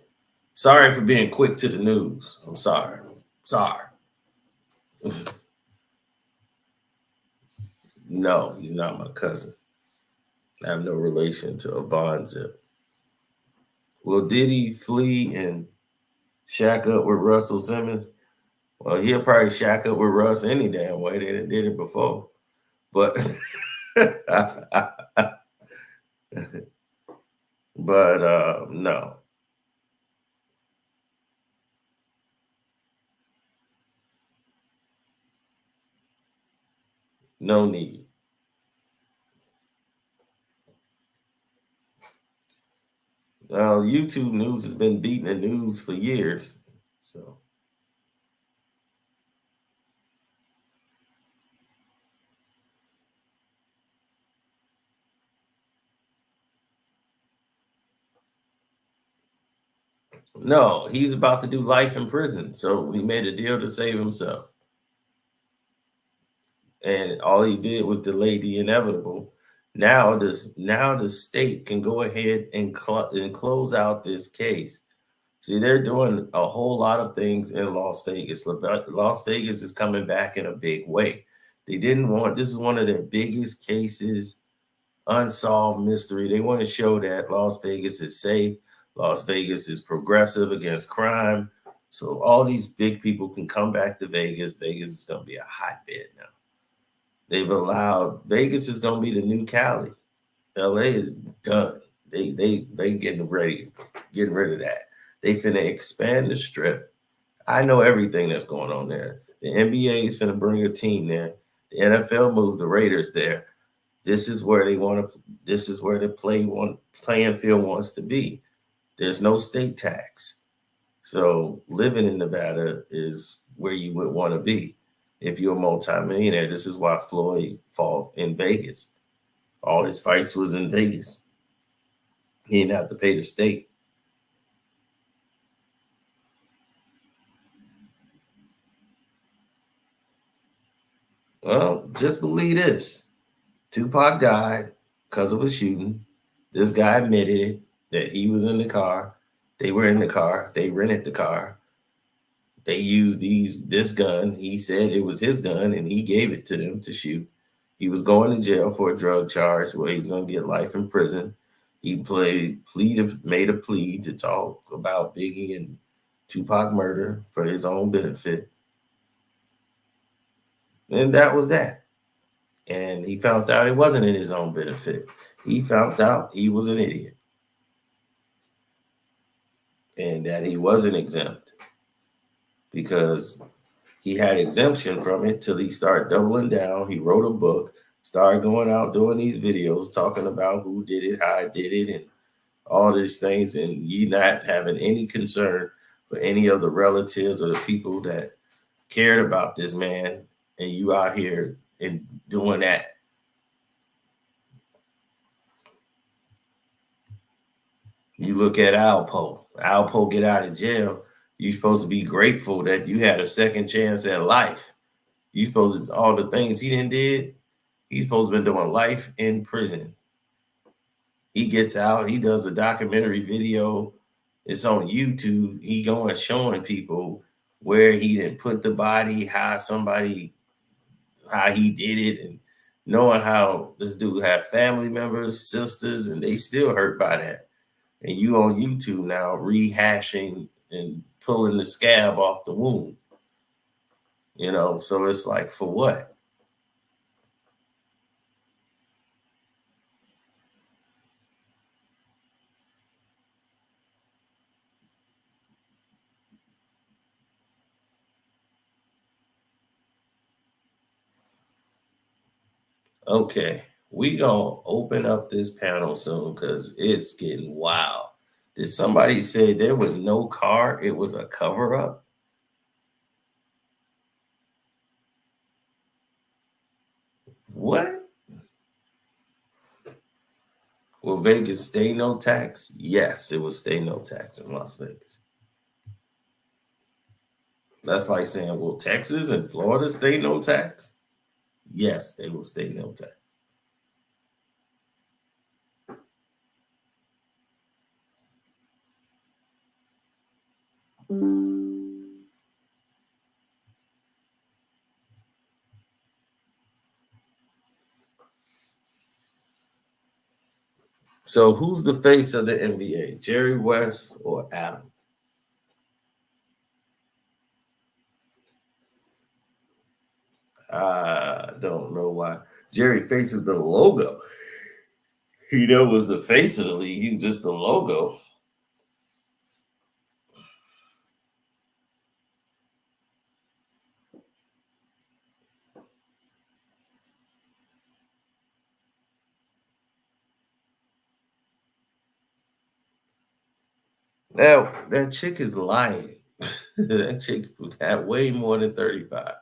for being quick to the news. I'm sorry. Sorry. No, he's not my cousin. I have no relation to Avon Zip. Well, did he flee and shack up with Russell Simmons? Well, he'll probably shack up with Russ any damn way. They did it before. But no. No need. YouTube news has been beating the news for years. So no, he's about to do life in prison. So he made a deal to save himself. And all he did was delay the inevitable. Now the state can go ahead and close out this case See, they're doing a whole lot of things in Las Vegas. Las Vegas is coming back in a big way. They didn't want, this is one of their biggest cases, unsolved mystery. They want to show that Las Vegas is safe. Las Vegas is progressive against crime. So all these big people can come back to Vegas. Vegas is going to be a hotbed now. They've allowed, Vegas is going to be the new Cali. LA is done. They getting rid of that. They finna expand the strip. I know everything that's going on there. The NBA is finna bring a team there. The NFL moved the Raiders there. This is where they want to. This is where the playing field wants to be. There's no state tax, so living in Nevada is where you would want to be if you're a multimillionaire. This is why Floyd fought in Vegas. All his fights was in Vegas. He didn't have to pay the state. Well, just believe this. Tupac died because of a shooting. This guy admitted it, that he was in the car. They were in the car. They rented the car. They used this gun. He said it was his gun, and he gave it to them to shoot. He was going to jail for a drug charge where he was going to get life in prison. He made a plea to talk about Biggie and Tupac murder for his own benefit. And that was that. And he found out it wasn't in his own benefit. He found out he was an idiot and that he wasn't exempt because he had exemption from it till he started doubling down. He wrote a book, started going out doing these videos, talking about who did it, how I did it, and all these things, and you not having any concern for any of the relatives or the people that cared about this man, and you out here and doing that. You look at Alpo. Alpo get out of jail. You're supposed to be grateful that you had a second chance at life. You supposed to all the things he did. He's supposed to been doing life in prison. He gets out. He does a documentary video. It's on YouTube. He going showing people where he didn't put the body, how he did it, and knowing how this dude had family members, sisters, and they still hurt by that. And you on YouTube now rehashing and pulling the scab off the wound. So it's like, for what? Okay, we gonna open up this panel soon because it's getting wild. Did somebody say there was no car? It was a cover up? What? Will Vegas stay no tax? Yes, it will stay no tax in Las Vegas. That's like saying, will Texas and Florida stay no tax? Yes, they will stay no tax. So who's the face of the NBA? Jerry West or Adam? I don't know why. Jerry faces the logo. He was the face of the league. He was just the logo. Now that chick is lying. That chick had way more than 35.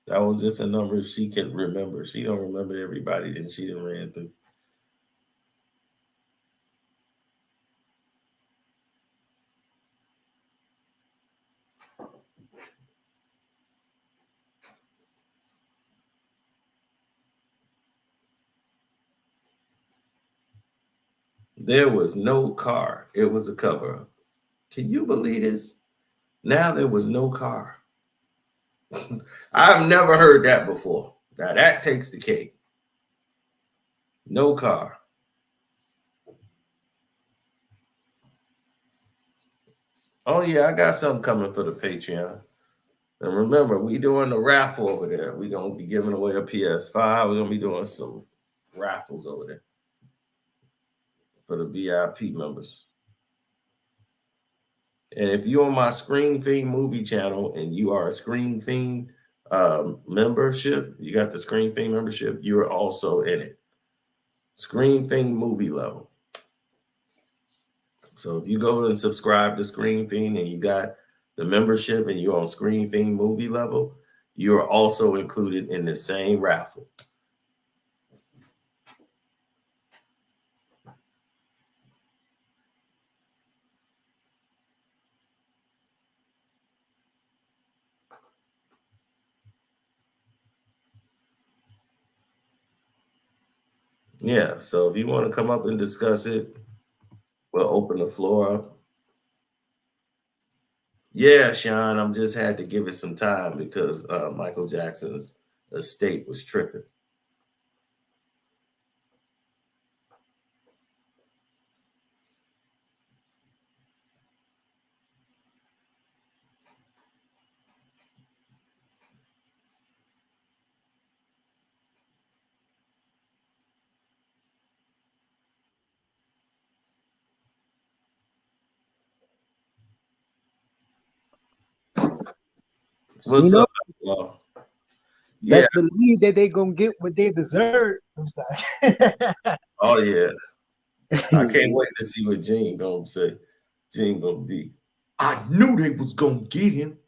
That was just a number she can remember. She don't remember everybody that she done ran through. There was no car. It was a cover up. Can you believe this? Now there was no car. I've never heard that before. Now that takes the cake. No car. Oh yeah, I got something coming for the Patreon. And remember, we doing the raffle over there. We're gonna be giving away a PS5. We're gonna be doing some raffles over there for the VIP members. And if you're on my Screen Theme movie channel and you are a Screen Theme membership, you got the Screen Theme membership, you're also in it. Screen Theme movie level. So if you go and subscribe to Screen Theme and you got the membership and you're on Screen Theme movie level, you're also included in the same raffle. Yeah, so if you want to come up and discuss it, we'll open the floor up. Yeah, Sean, I'm just had to give it some time because Michael Jackson's estate was tripping. What's up, y'all? Best believe that they gonna get what they deserve. I'm sorry. Oh yeah. I can't wait to see what Gene gonna say. Gene gonna be. I knew they was gonna get him.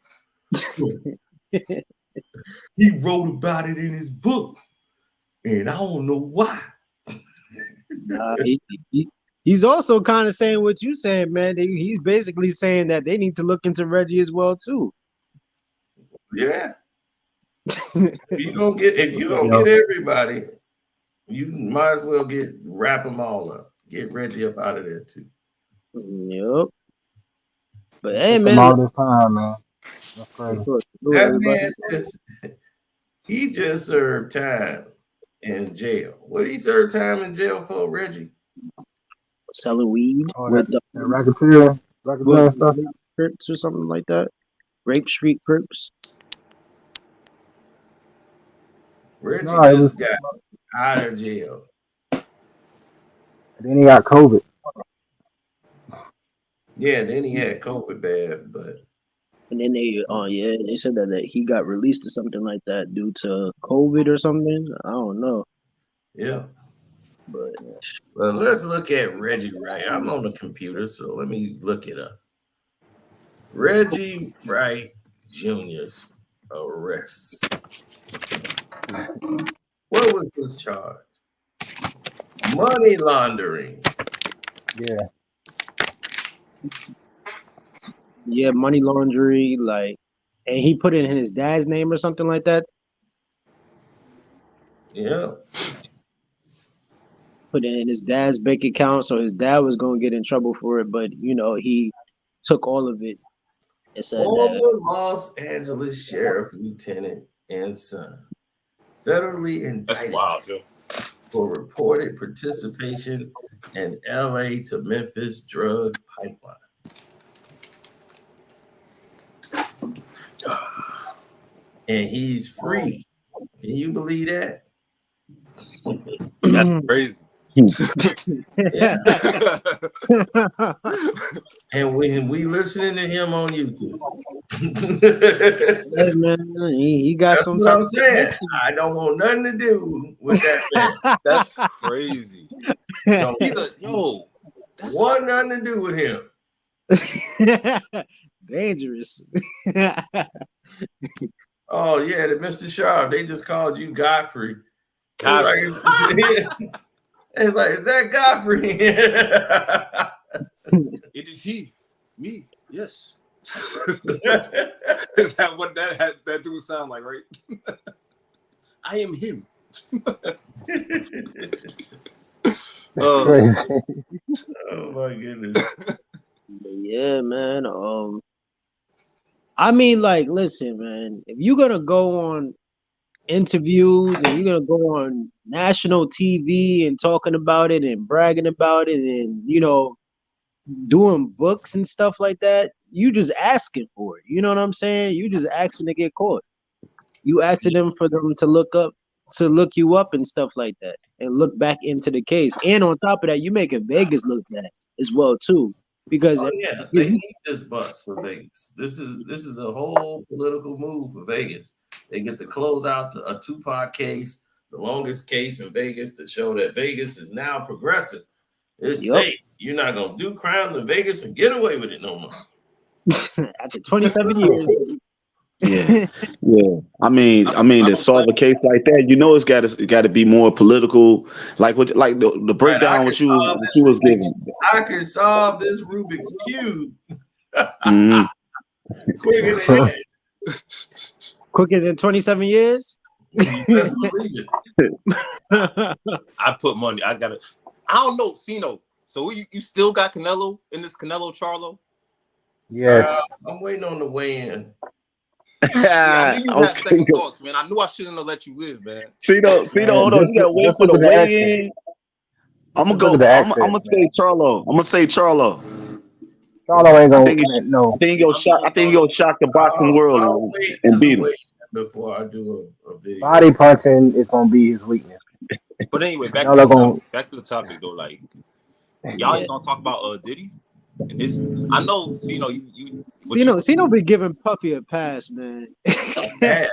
He wrote about it in his book, and I don't know why. He's also kind of saying what you saying, man. He's basically saying that they need to look into Reggie as well too. Yeah. If you don't get everybody, you might as well wrap them all up. Get Reggie up out of there too. Yep. But hey, man, all this time, man. That's crazy. That man he just served time in jail. What did he serve time in jail for, Reggie? Selling weed with the racketeer stuff, Crips or something like that. Rape Street Crips. Reggie just got out of jail. And then he got COVID. Yeah, then he had COVID bad, but. And then they said that he got released or something like that due to COVID or something. I don't know. Yeah. But well, let's look at Reggie Wright. I'm on the computer, so let me look it up. Reggie Wright Jr.'s arrest. What was his charge? Money laundering. Yeah, money laundering, and he put it in his dad's name or something like that. Yeah. Put it in his dad's bank account, so his dad was going to get in trouble for it, but he took all of it and said former Los Angeles Sheriff Lieutenant and son, federally indicted for reported participation in LA to Memphis drug pipeline. And he's free. Can you believe that? That's crazy. Yeah. And we listening to him on YouTube. Hey, man, he got That's some what type I'm saying. I don't want nothing to do with that man. That's crazy. No, he's that's want nothing to do with him. Dangerous. Oh yeah, the Mr. Sharp. They just called you Godfrey. It's like, is that Godfrey? It is he. Me. Yes. Is that what that dude sound like, right? I am him. That's Uh, crazy. Oh my goodness. Yeah, man. I mean, like, listen, man. If you're gonna go on interviews and you're gonna go on national TV and talking about it and bragging about it and doing books and stuff like that, you just asking for it. You know what I'm saying? You just asking to get caught. You asking them for them to look you up and stuff like that, and look back into the case. And on top of that, you making Vegas look bad as well too, because Oh yeah, they need this bus for Vegas. This is a whole political move for Vegas. They get to close out a Tupac case, the longest case in Vegas, to show that Vegas is now progressive. It's Yep. safe. You're not gonna do crimes in Vegas and get away with it no more. After 27 years. Yeah, yeah. I mean, I to don't solve a blame case like that, it got to be more political. Like like the Right, breakdown what you was giving. I can solve this Rubik's Cube Mhm. quicker So- than that. Quicker than 27 years? You better believe it. I put money. I don't know, Cino. So you still got Canelo in this Canelo Charlo? Yes. I'm waiting on the weigh-in. I knew you had Okay. second thoughts, man. I knew I shouldn't have let you live, man. See, hold on. You gotta wait Just for the look at the accent. weigh-in. I'm Just gonna look go. at the I'm gonna say Charlo. I'm gonna say Charlo. Charlo ain't I gonna think no. I think he'll shock. I think he'll shock the boxing I'll world wait and till beat the him. weigh-in before I do a video. Body punching is gonna be his weakness. But anyway, back to Canelo the gonna topic. Back to the topic though. Like y'all ain't gonna talk about Diddy and his. I know, Cino, you. Cino been giving Puffy a pass, man. Yeah.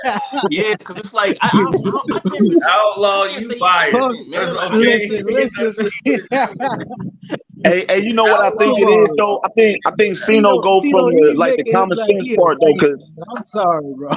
Yeah, because it's like I can't really. Outlaw, I can't you say biased. anything, man. That's Like, okay. Hey, you know what I think it is though? I think Cino go from the common sense part though, because I'm sorry, bro.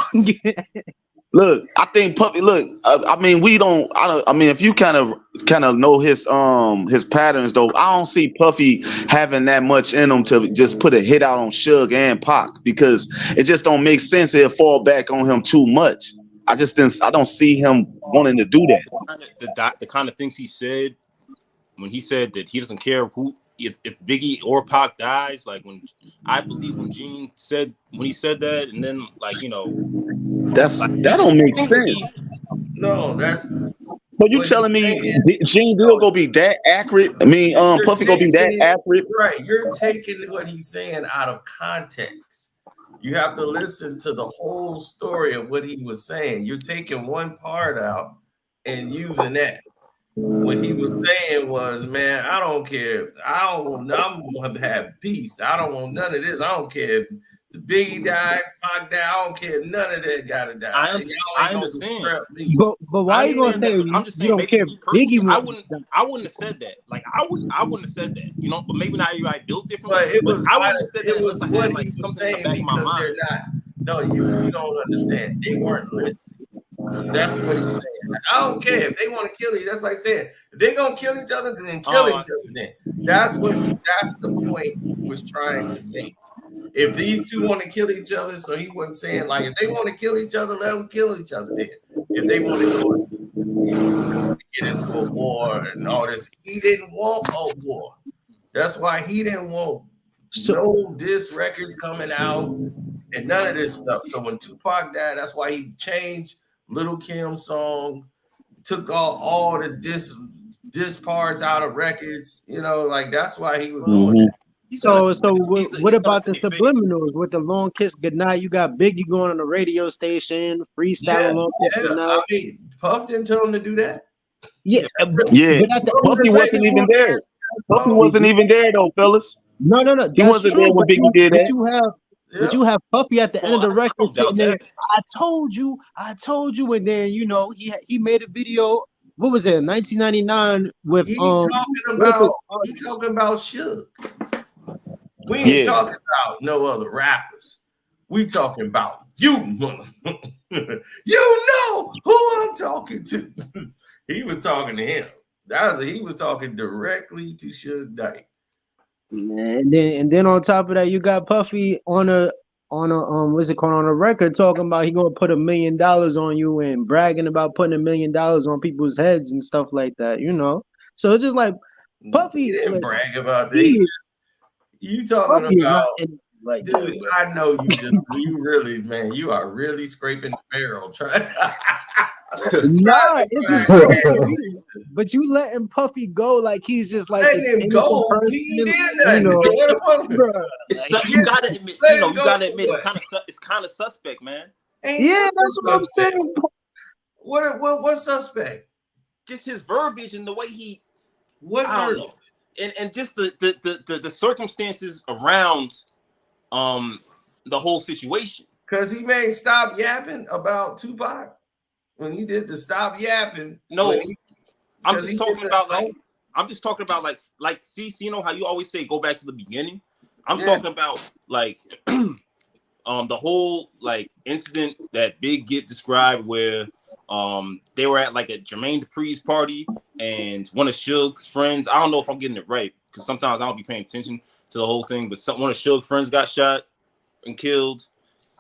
look, I think Puppy. Look, I mean, I mean, if you kind of know his patterns though, I don't see Puffy having that much in him to just put a hit out on Suge and Pac, because it just don't make sense. It'll fall back on him too much. I don't see him wanting to do that. the kind of things he said when he said that he doesn't care if Biggie or Pac dies. Like when Gene said when he said that, and then That don't make sense. No, that's So you what telling he's me saying. Gene Deal gonna be that accurate? I mean, Puffy gonna be that accurate? Right. You're taking what he's saying out of context. You have to listen to the whole story of what he was saying. You're taking one part out and using that. What he was saying was, man, I don't care. I'm gonna have peace. I don't want none of this. I don't care if the Biggie died, Pac died. I don't care. None of that gotta die. I understand. But why are you gonna say I'm just saying, you don't maybe care? me personally, Biggie I wouldn't have said that. Like I wouldn't have said that. But maybe not everybody built differently. But it was I wouldn't have said that unless I what had he like was something in the saying, back of my because mind. they're not. No, you don't understand. They weren't listening. That's what he's saying. Like, I don't care if they want to kill you. That's like saying if they're gonna kill each other, then kill each other. Then that's the point he was trying to make. If these two want to kill each other, so he wasn't saying like if they want to kill each other, let them kill each other. Then if they want to go get into a war and all this, he didn't want a war. That's why he didn't want no diss records coming out and none of this stuff. So when Tupac died, that's why he changed Little Kim's song, took all the diss parts out of records. Like that's why he was doing that. So what about the subliminals with the long kiss goodnight? You got Biggie going on the radio station, freestyling long kiss goodnight. I mean, Puff didn't tell him to do that. Yeah. Puffy wasn't even there. Puffy wasn't even there though, fellas. No. He wasn't there when Biggie did that. But you have Puffy at the end of the record sitting there. I told you, and then he made a video. What was it? 1999 with He talking about Suge. We ain't talking about no other rappers. We talking about you, motherfucker. You know who I'm talking to. He was talking to him. He was talking directly to Suge Knight. And then on top of that, you got Puffy on a what's it called, on a record talking about he gonna put $1 million on you and bragging about putting $1 million on people's heads and stuff like that. So it's just like Puffy, He didn't listen, brag about that. he, You talking Puffy is not about, in like dude? that, bro. I know you really, man. You are really scraping the barrel trying. Nah, it's his Right. own career. But you letting Puffy go like he's just like Letting this him innocent go. person, He did you nothing. know, What bro. It's Like, you gotta admit, Let him you go gotta for admit what? it's kind of suspect, man. Ain't yeah, nothing that's what I'm suspect. saying. What suspect? Just his verbiage and the way he, What I don't verbiage? know, and just the circumstances around the whole situation. Because he made stop yapping about Tupac when he did the stop yapping. No, I'm because just he talking did about the- I'm just talking about like see, you know how you always say go back to the beginning. I'm Yeah. talking about like the whole like incident that Big Get described where they were at like a Jermaine Dupri's party and one of Suge's friends, I don't know if I'm getting it right because sometimes I don't be paying attention to the whole thing, but one of Suge's friends got shot and killed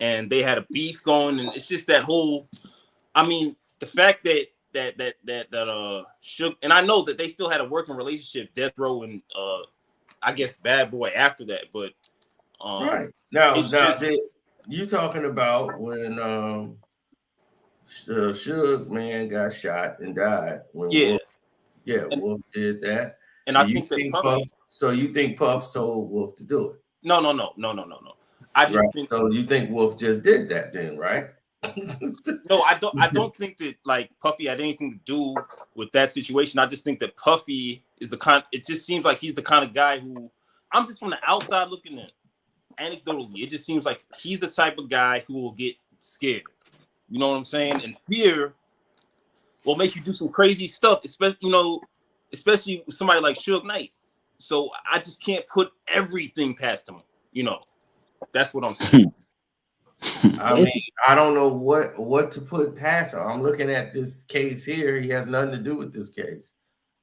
and they had a beef going, and it's just that whole, I mean, the fact that Suge, and I know that they still had a working relationship, Death Row and I guess Bad Boy after that, but right now it's just you talking about when Suge man got shot and died when yeah. Wolf did that. And Do I you think that think Puff? So you think Puff told Wolf to do it? No. I just Right. think So you think Wolf just did that then, right? no, I don't think that like Puffy had anything to do with that situation. I just think that Puffy is the kind. It just seems like he's the kind of guy who I'm just from the outside looking in. Anecdotally, it just seems like he's the type of guy who will get scared. You know what I'm saying? And fear will make you do some crazy stuff, especially with somebody like Suge Knight. So I just can't put everything past him. You know, that's what I'm saying. I mean, I don't know what to put past him. I'm looking at this case here. He has nothing to do with this case.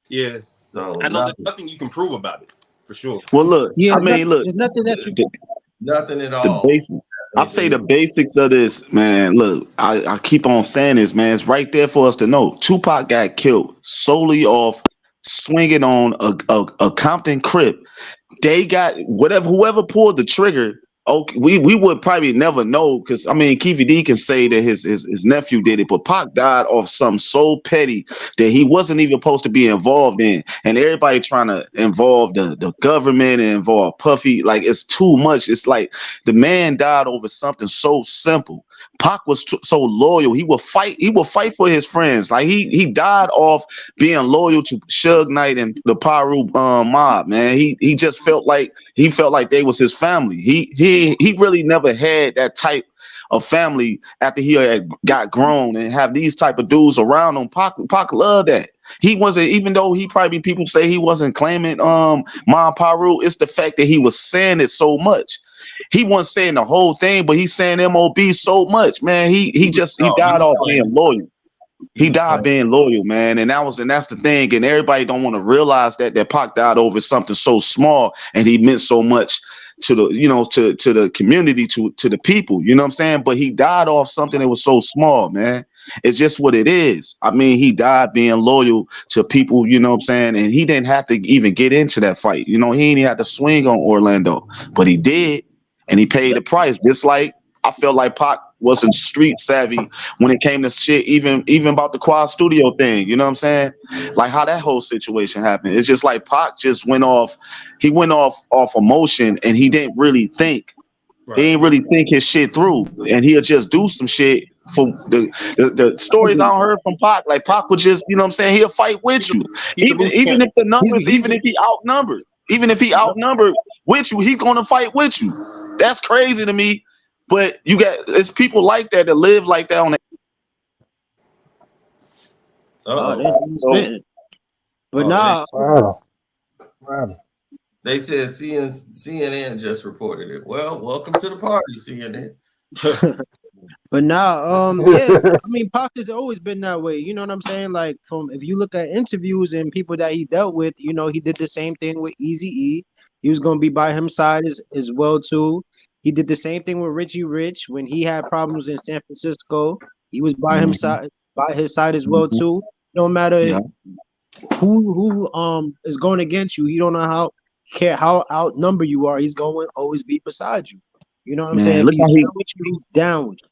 Yeah. So I know there's nothing you can prove about it, for sure. Well, look, Yeah, I mean, look, there's nothing that you nothing at the all. basics. I say the basics of this, man. Look, I keep on saying this, man. It's right there for us to know. Tupac got killed solely off swinging on a Compton Crip. They got whoever pulled the trigger. Okay, we would probably never know because I mean Keefe D can say that his nephew did it, but Pac died off something so petty that he wasn't even supposed to be involved in, and everybody trying to involve the government and involve Puffy, like it's too much. It's like the man died over something so simple. Pac was so loyal. He would fight. He would fight for his friends. Like he died off being loyal to Suge Knight and the Piru mob. Man, he just felt like they was his family. He really never had that type of family after he had got grown and have these type of dudes around him. Pac loved that. He wasn't, even though he probably people say he wasn't claiming Mom Piru. It's the fact that he was saying it so much. He wasn't saying the whole thing, but he's saying MOB so much, man. He died off being loyal. He died being loyal, man, and that's the thing. And everybody don't want to realize that Pac died over something so small, and he meant so much to the to the community, to the people. You know what I'm saying? But he died off something that was so small, man. It's just what it is. I mean, he died being loyal to people. You know what I'm saying? And he didn't have to even get into that fight. You know, he didn't have to swing on Orlando, but he did, and he paid the price. Just like I felt like Pac wasn't street savvy when it came to shit, even about the Quad Studio thing. You know what I'm saying? Like how that whole situation happened. It's just like Pac just went off. He went off emotion, and he didn't really think. Right. He didn't really think his shit through, and he'll just do some shit. For the stories I heard from Pac, like Pac would just, you know what I'm saying, he'll fight with you, even if the numbers, even if he outnumbered with you, he's gonna fight with you. That's crazy to me. But it's people like that live like that on the. But now they said CNN just reported it. Well, welcome to the party, CNN. But now, yeah, I mean, Pac has always been that way. You know what I'm saying? Like, if you look at interviews and people that he dealt with, you know, he did the same thing with Eazy-E. He was gonna be by his side as well too. He did the same thing with Richie Rich when he had problems in San Francisco. He was by his side as well too. No matter who is going against you. He don't know how outnumbered you are. He's going to always be beside you. You know what I'm saying? Man, If look he's how down with you, he's down with you.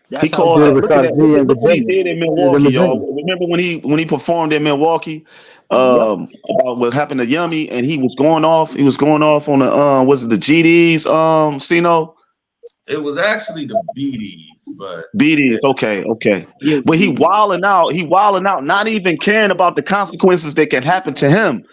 he That's how calls Did it that. tough. Look at because that. he in Look what he Virginia. did in He was in Milwaukee, Virginia. y'all. Remember when he performed in Milwaukee? Yep. About what happened to Yummy, and he was going off. He was going off on the was it the GDs? Sino It was actually the BDs, but yeah, BDs. Okay. Yeah. But he wilding out. He wilding out, not even caring about the consequences that can happen to him.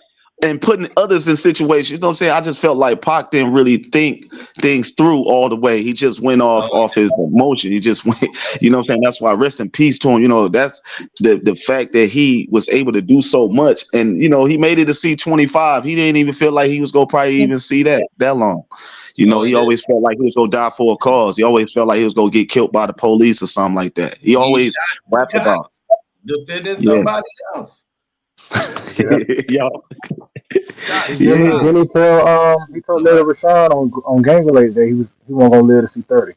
And putting others in situations, you know what I'm saying? I just felt like Pac didn't really think things through all the way. He just went off his emotion. He just went, you know what I'm saying? That's why rest in peace to him. You know, that's the fact that he was able to do so much. And, you know, he made it to see 25. He didn't even feel like he was going to probably even see that long. You know, he yeah. always felt like he was going to die for a cause. He always felt like he was going to get killed by the police or something like that. He always rapped about. defending Yeah. somebody else. Y'all. Then he told Lil Rashawn on Gang Related that he wasn't gonna live to see 30.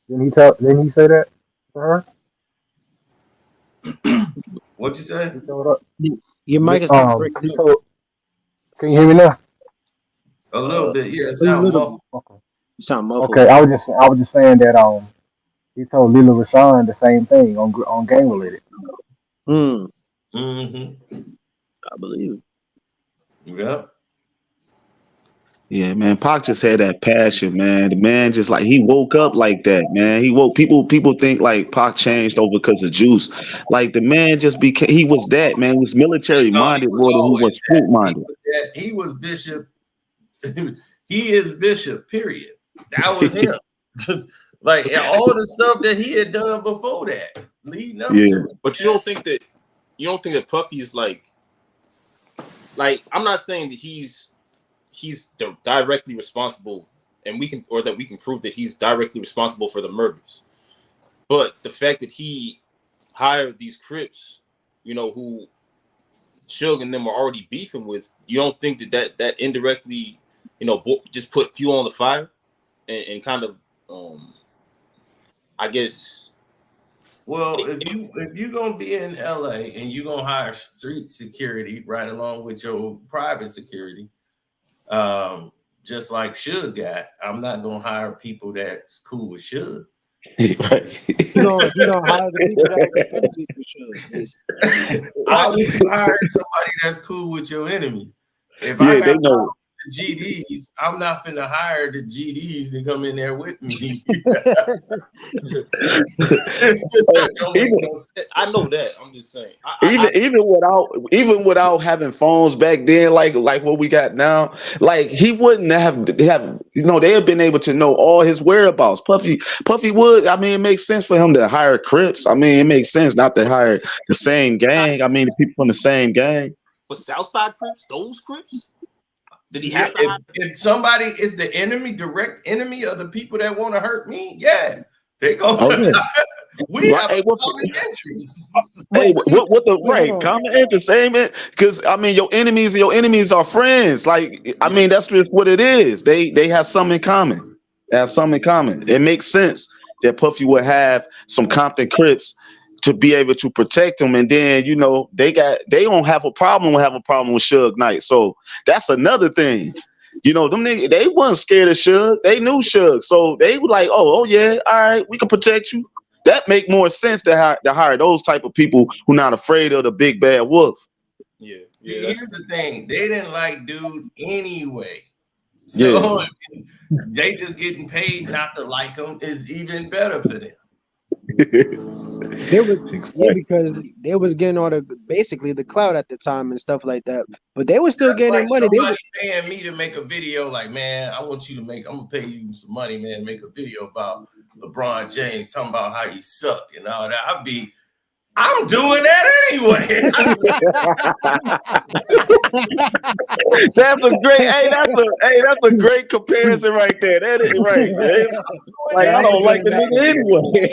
Didn't he say that to her? What'd you say? He told her. Your mic is kind of breaking He up. told. Can you hear me now? A little bit, yeah. It A sound little muffled. bit. Okay. You sound muffled. Okay. I was just saying that he told Lil Rashawn the same thing on Gang Related. Mm-hmm. I believe. Yeah. Yeah, man. Pac just had that passion, man. The man just like he woke up like that, man. He woke people think like Pac changed over because of juice. Like the man just became he was that, man. He was military No, he minded was more than he always was street minded. He was Bishop. He is Bishop, period. That was him. Like all the stuff that he had done before that, leading up to it. But you don't think that Puffy is like I'm not saying that he's directly responsible, and we can prove that he's directly responsible for the murders. But the fact that he hired these Crips, you know, who Suge and them were already beefing with, you don't think that indirectly, you know, just put fuel on the fire and kind of, I guess. Well, if you're gonna be in LA and you're gonna hire street security right along with your private security, just like Suge got, I'm not gonna hire people that's cool with Suge. Right. You don't hire the people that are enemies for sure. Basically. Why would you hire somebody that's cool with your enemies? If Yeah, I they got know. the GDs, I'm not finna hire the GDs to come in there with me. That don't make no sense. I know that. I'm just saying. Even without having phones back then, like what we got now, like he wouldn't have you know, they have been able to know all his whereabouts. Puffy would. I mean, it makes sense for him to hire Crips. I mean, it makes sense not to hire the same gang. I mean, the people from the same gang. But Southside Crips, those Crips, did he Yeah, have to hire? if somebody is the enemy, direct enemy of the people that want to hurt me, yeah, they go. Oh, yeah. We have Hey, common entries. Hey, what the right common interest? Same, because I mean, your enemies are friends. Like, I mean, that's just what it is. They have something in common. They have something in common. It makes sense that Puffy would have some Compton Crips to be able to protect them, and then you know they don't have a problem with Suge Knight. So that's another thing. You know, them niggas, they wasn't scared of Suge. They knew Suge, so they were like, oh yeah, all right, we can protect you. That make more sense to hire those type of people who not afraid of the big bad wolf. Yeah. See, here's the thing: they didn't like dude anyway, Yeah. so they just getting paid not to like him is even better for them. Because they was getting all basically the clout at the time and stuff like that. But they were still That's getting like money. They somebody were paying me to make a video, like, man, I'm gonna pay you some money, man, make a video about LeBron James talking about how he suck and all that. I'm doing that anyway. That's a great comparison right there. That is right. Like I don't like the nigga anyway.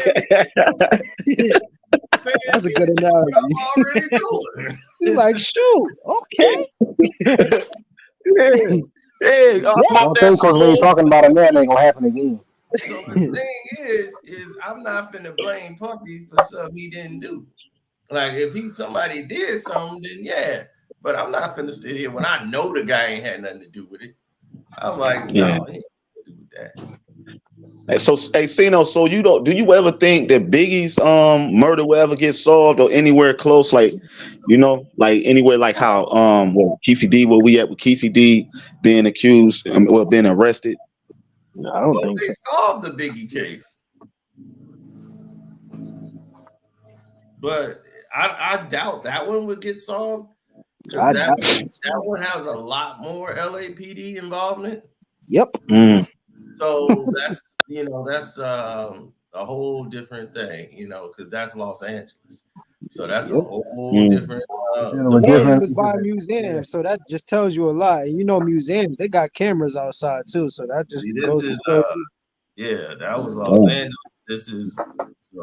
That's a good analogy. I'm already doing. You're like, shoot, okay. Hey, Don't think because they talking about it now, it ain't gonna happen again. So the thing is I'm not finna blame Puffy for something he didn't do. Like if somebody did something, then yeah. But I'm not finna sit here when I know the guy ain't had nothing to do with it. I'm like, no, he ain't nothing to do with that. So, hey, Cino, so do you ever think that Biggie's murder will ever get solved or anywhere close? Like, like anywhere like how Keefe D, where we at with Keefe D being accused, being arrested. No, I don't think They so. solved the Biggie case, but I doubt that one would get solved because that one has a lot more LAPD involvement. Yep. So that's a whole different thing, because that's Los Angeles. So that's a whole different. Dealing with And different it was by a people. museum, so that just tells you a lot. And museums, they got cameras outside too, so that just See, this goes to is show you. yeah, that was Los Angeles. This is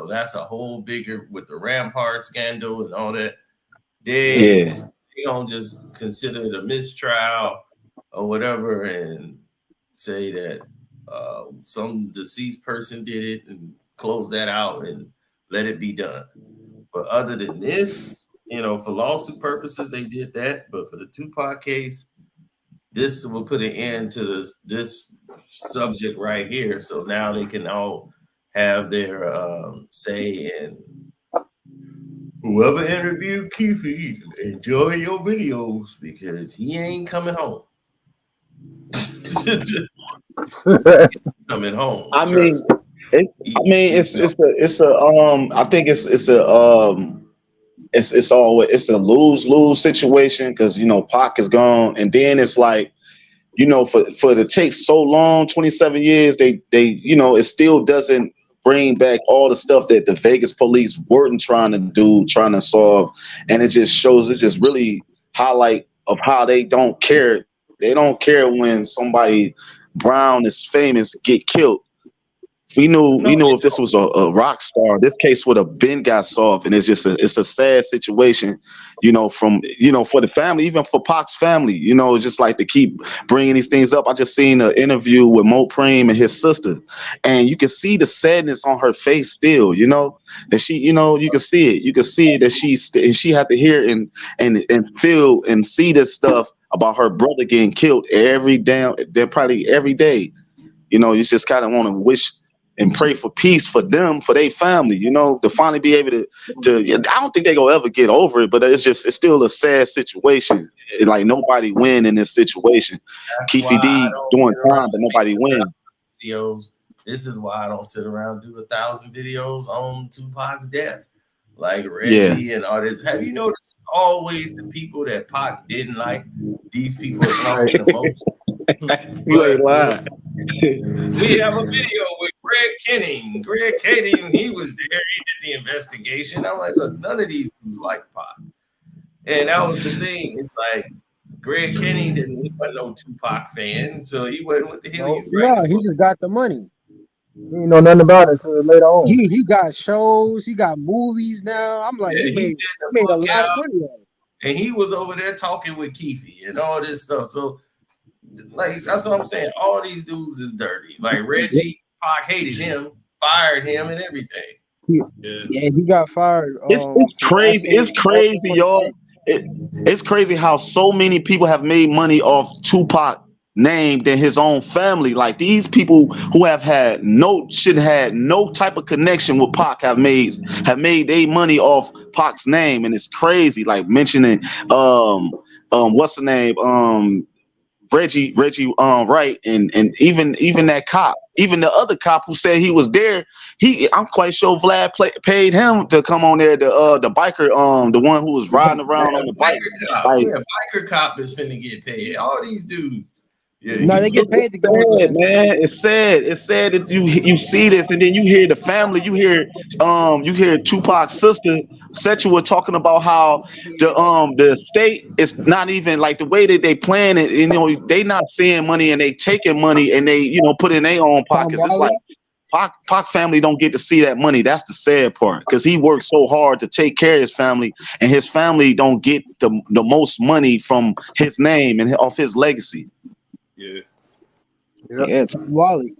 that's a whole bigger with the Rampart scandal and all that. They don't just consider it a mistrial or whatever and say that some deceased person did it and close that out and let it be done. But other than this, for lawsuit purposes, they did that. But for the Tupac case, this will put an end to this subject right here. So now they can all have their say, and whoever interviewed Keefe, enjoy your videos because he ain't coming home. Coming home. I mean, it's a lose-lose situation because Pac is gone, and then it's like for it to take so long, 27 years, they it still doesn't bring back all the stuff that the Vegas police weren't trying to solve, and it just really highlight of how they don't care. They don't care when somebody brown is famous get killed. We knew if this was a rock star, this case would have been got solved, and it's a sad situation, for the family, even for Pac's family, just like to keep bringing these things up. I just seen an interview with Mo Preem and his sister, and you can see the sadness on her face still, that she, you can see it that she had to hear and feel and see this stuff about her brother getting killed probably every day. You just kind of want to wish and pray for peace for them, for their family, to finally be able to. I don't think they're gonna ever get over it, but it's still a sad situation. Like nobody win in this situation. Keefe D doing time, but nobody wins. Videos. This is why I don't sit around and do 1,000 videos on Tupac's death, like Reggie and all this. Have you noticed always the people that Pac didn't like? These people are talking the most. You ain't lying. We have a video with Greg Kenning. Greg Kenning, he was there. He did the investigation. I'm like, look, none of these dudes like Pac. And that was the thing. It's like Greg Kenning he wasn't no Tupac fan, so he went with the hell. He just got the money. He didn't know nothing about it until later on. He got shows, he got movies now. I'm like, he made a lot of money. And he was over there talking with Keefe and all this stuff. So, like, that's what I'm saying. All these dudes is dirty. Like Reggie, Pac hated him, fired him, and everything. Yeah, he got fired. It's crazy. It's crazy, y'all. It's crazy how so many people have made money off Tupac name than his own family. Like these people who had no type of connection with Pac have made their money off Pac's name, and it's crazy. Like mentioning what's the name, Reggie Wright, and even that cop, even the other cop who said he was there, I'm quite sure Vlad paid him to come on there, the biker, the one who was riding around on the bike. Biker cop is finna get paid. All these dudes. Yeah, no, they get paid to go sad, man. It's sad. It's sad that you see this, and then you hear the family. You hear Tupac's sister Setua talking about how the state is not even like the way that they plan it. They not seeing money and they taking money and they put in their own pockets. It's like Pac family don't get to see that money. That's the sad part, because he worked so hard to take care of his family, and his family don't get the most money from his name and off his legacy. Yeah, it's Wally.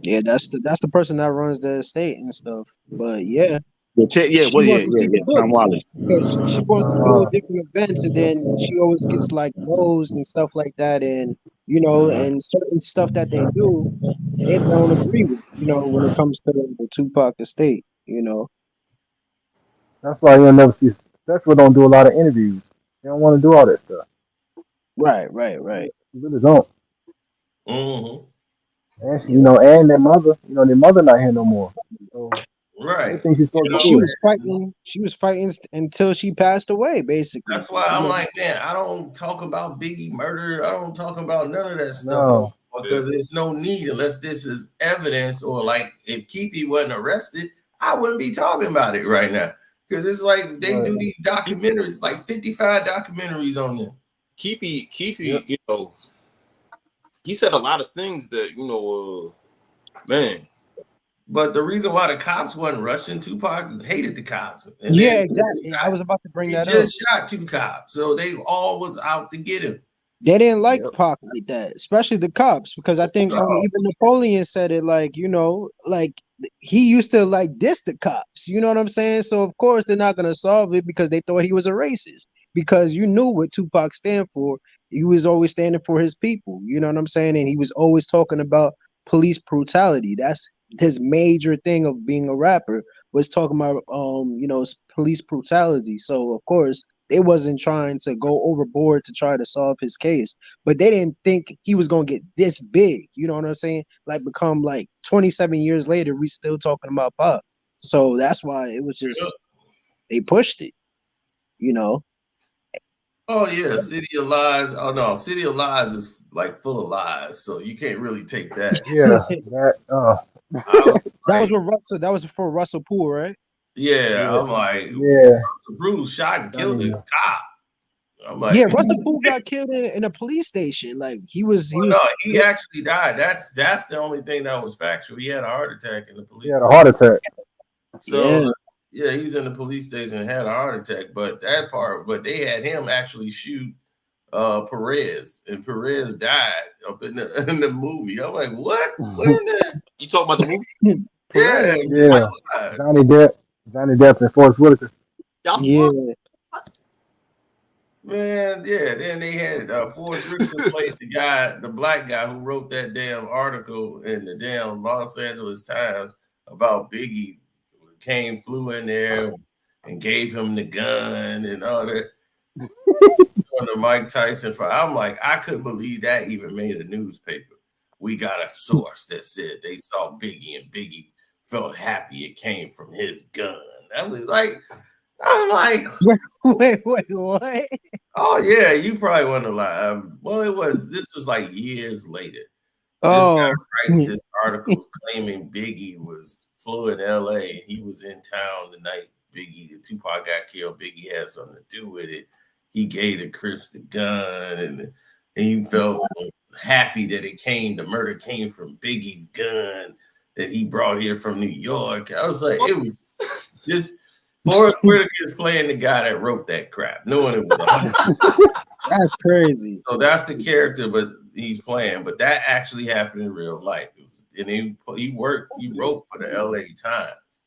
Yeah, that's the person that runs the estate and stuff. But yeah, Yeah, She wants to see the Tom books Wallace. because she wants to go to different events, and then she always gets like no's and stuff like that, and and certain stuff that they do, they don't agree with. When it comes to the Tupac estate. That's why you'll never see. That's why don't do a lot of interviews. They don't want to do all that stuff. Right. You really don't. Mm-hmm. And and their mother not here no more. So Right. everything she's supposed to She do. was fighting. She was fighting until she passed away, basically. That's why I'm like, man, I don't talk about Biggie murder. I don't talk about none of that stuff No. because there's no need unless this is evidence or like if Keefe wasn't arrested, I wouldn't be talking about it right now. Because it's like they do these documentaries, like 55 documentaries on them. Keefe, he said a lot of things that, man. But the reason why the cops wasn't rushing, Tupac hated the cops. And yeah, exactly. I was about to bring that up. He just shot 2 cops, so they all was out to get him. They didn't like Pac like that, especially the cops, because I think even Napoleon said it like, like he used to like diss the cops. You know what I'm saying? So of course they're not gonna solve it because they thought he was a racist. Because you knew what Tupac stand for. He was always standing for his people. You know what I'm saying? And he was always talking about police brutality. That's his major thing of being a rapper, was talking about police brutality. So of course they wasn't trying to go overboard to try to solve his case, but they didn't think he was gonna get this big. You know what I'm saying? Like become like 27 years later, we still talking about Pop. So that's why it was just they pushed it. Oh yeah, City of Lies. Oh no, City of Lies is like full of lies, so you can't really take that. Yeah, that was with Russell. That was for Russell Poole, right? Yeah, I'm like, Russell Bruce shot and killed the cop. I'm like, yeah, Russell Poole got killed in a police station. Like he actually died. That's the only thing that was factual. He had a heart attack in the police. He had a heart attack. So yeah, he was in the police station and had a heart attack. But they had him actually shoot Perez, and Perez died up in the movie. I'm like, what? You talking about the movie? Yeah. Johnny Depp and Forrest Whitaker. Yeah. Man, yeah. Then they had Forrest Whitaker played the black guy who wrote that damn article in the damn Los Angeles Times about Biggie flew in there and gave him the gun and all that. On the Mike Tyson fight. I'm like, I couldn't believe that even made a newspaper. We got a source that said they saw Biggie and Biggie felt happy it came from his gun. I was like, wait, what? Oh yeah, you probably want to lie. Well, this was like years later. This guy writes this article claiming Biggie flew in LA. He was in town the night the Tupac got killed. Biggie had something to do with it. He gave the Crips the gun, and he felt happy that the murder came from Biggie's gun that he brought here from New York. I was like, it was just Forrest Whitaker is playing the guy that wrote that crap, knowing it was 100%. That's crazy. So that's the character, but he's playing. But that actually happened in real life. And he wrote for the LA Times.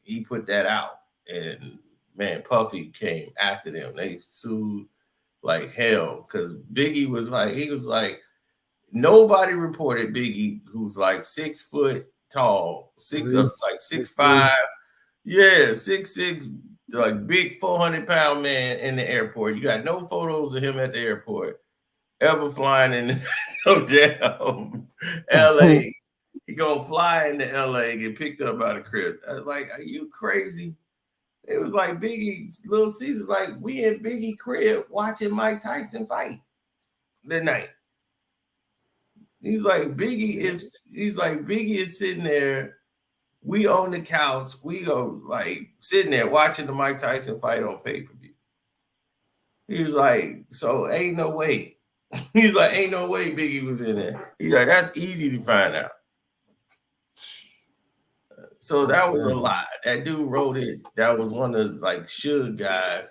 He put that out, and man, Puffy came after them. They sued like hell because Biggie was like, nobody reported Biggie, who's like 6 foot tall, 6'5", 6'6", like big 400-pound man in the airport. You got no photos of him at the airport ever flying in no damn LA. He gonna fly into LA, get picked up by the Crips. I was like, are you crazy? It was like Biggie's Little Caesar's like, we in Biggie crib watching Mike Tyson fight that night. He's like, Biggie is sitting there. We on the couch. We go like sitting there watching the Mike Tyson fight on pay-per-view. He was like, so ain't no way. He's like, ain't no way Biggie was in there. He's like, that's easy to find out. So that was a lie. That dude wrote it. That was one of the like Suge guys.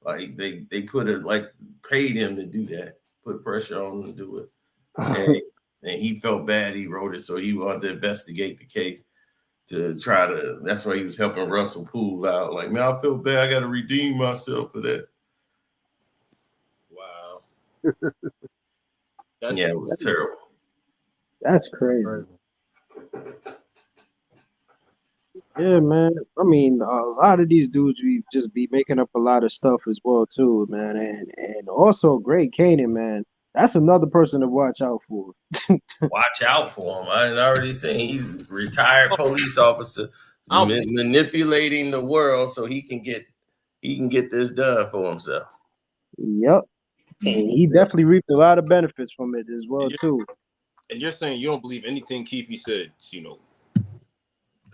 Like they put it like paid him to do that, put pressure on him to do it. And he felt bad. He wrote it, so he wanted to investigate the case. to try to. That's why he was helping Russell Poole out. Like, man, I feel bad. I got to redeem myself for that. Wow. Yeah, it was terrible. That's crazy. Yeah, man. I mean, a lot of these dudes we just be making up a lot of stuff as well too, man. And also Great Canaan, man. That's another person to watch out for. Watch out for him. I already seen he's a retired police officer manipulating the world so he can get this done for himself. Yep. And he definitely reaped a lot of benefits from it as well too. And you're saying you don't believe anything Keefe said, you know?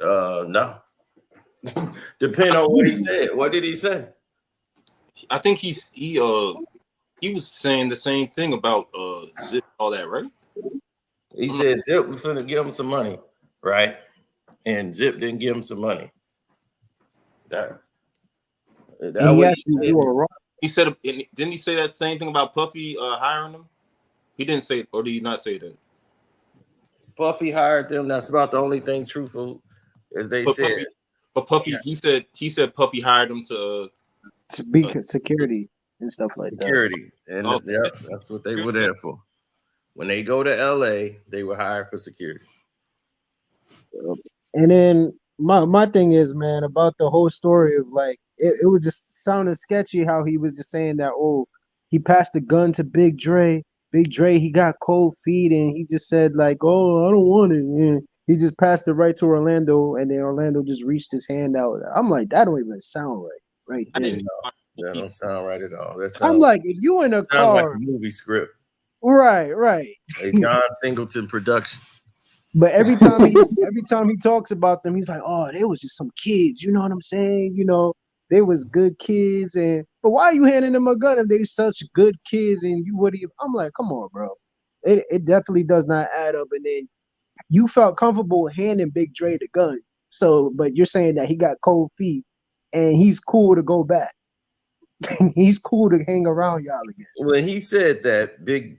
No. Depend on what he said. What did he say? I think he was saying the same thing about Zip, all that, right? He said Zip was going to give him some money, right? And Zip didn't give him some money. That he actually do a wrong. He said, didn't he say that same thing about Puffy hiring him? He didn't say, or did he not say that? Puffy hired them. That's about the only thing truthful, as they said. Puffy, he said Puffy hired him to be security and stuff like security. And that's what they were there for. When they go to LA, they were hired for security. And then my thing is, man, about the whole story of like it was just sounding sketchy how he was just saying that, oh, he passed the gun to Big Dre. Big Dre, he got cold feet and he just said like, oh, I don't want it. And he just passed it right to Orlando, and then Orlando just reached his hand out. I'm like, that don't even sound right there. That don't sound right at all. I'm like, if you in a car, like a movie script. Right. A John Singleton production. But every time he talks about them, he's like, oh, they was just some kids. You know what I'm saying? You know, they was good kids. But why are you handing them a gun if they such good kids? And you would have? I'm like, come on, bro. It definitely does not add up. And then you felt comfortable handing Big Dre the gun. So, but you're saying that he got cold feet and he's cool to go back. He's cool to hang around y'all again. When he said that, Big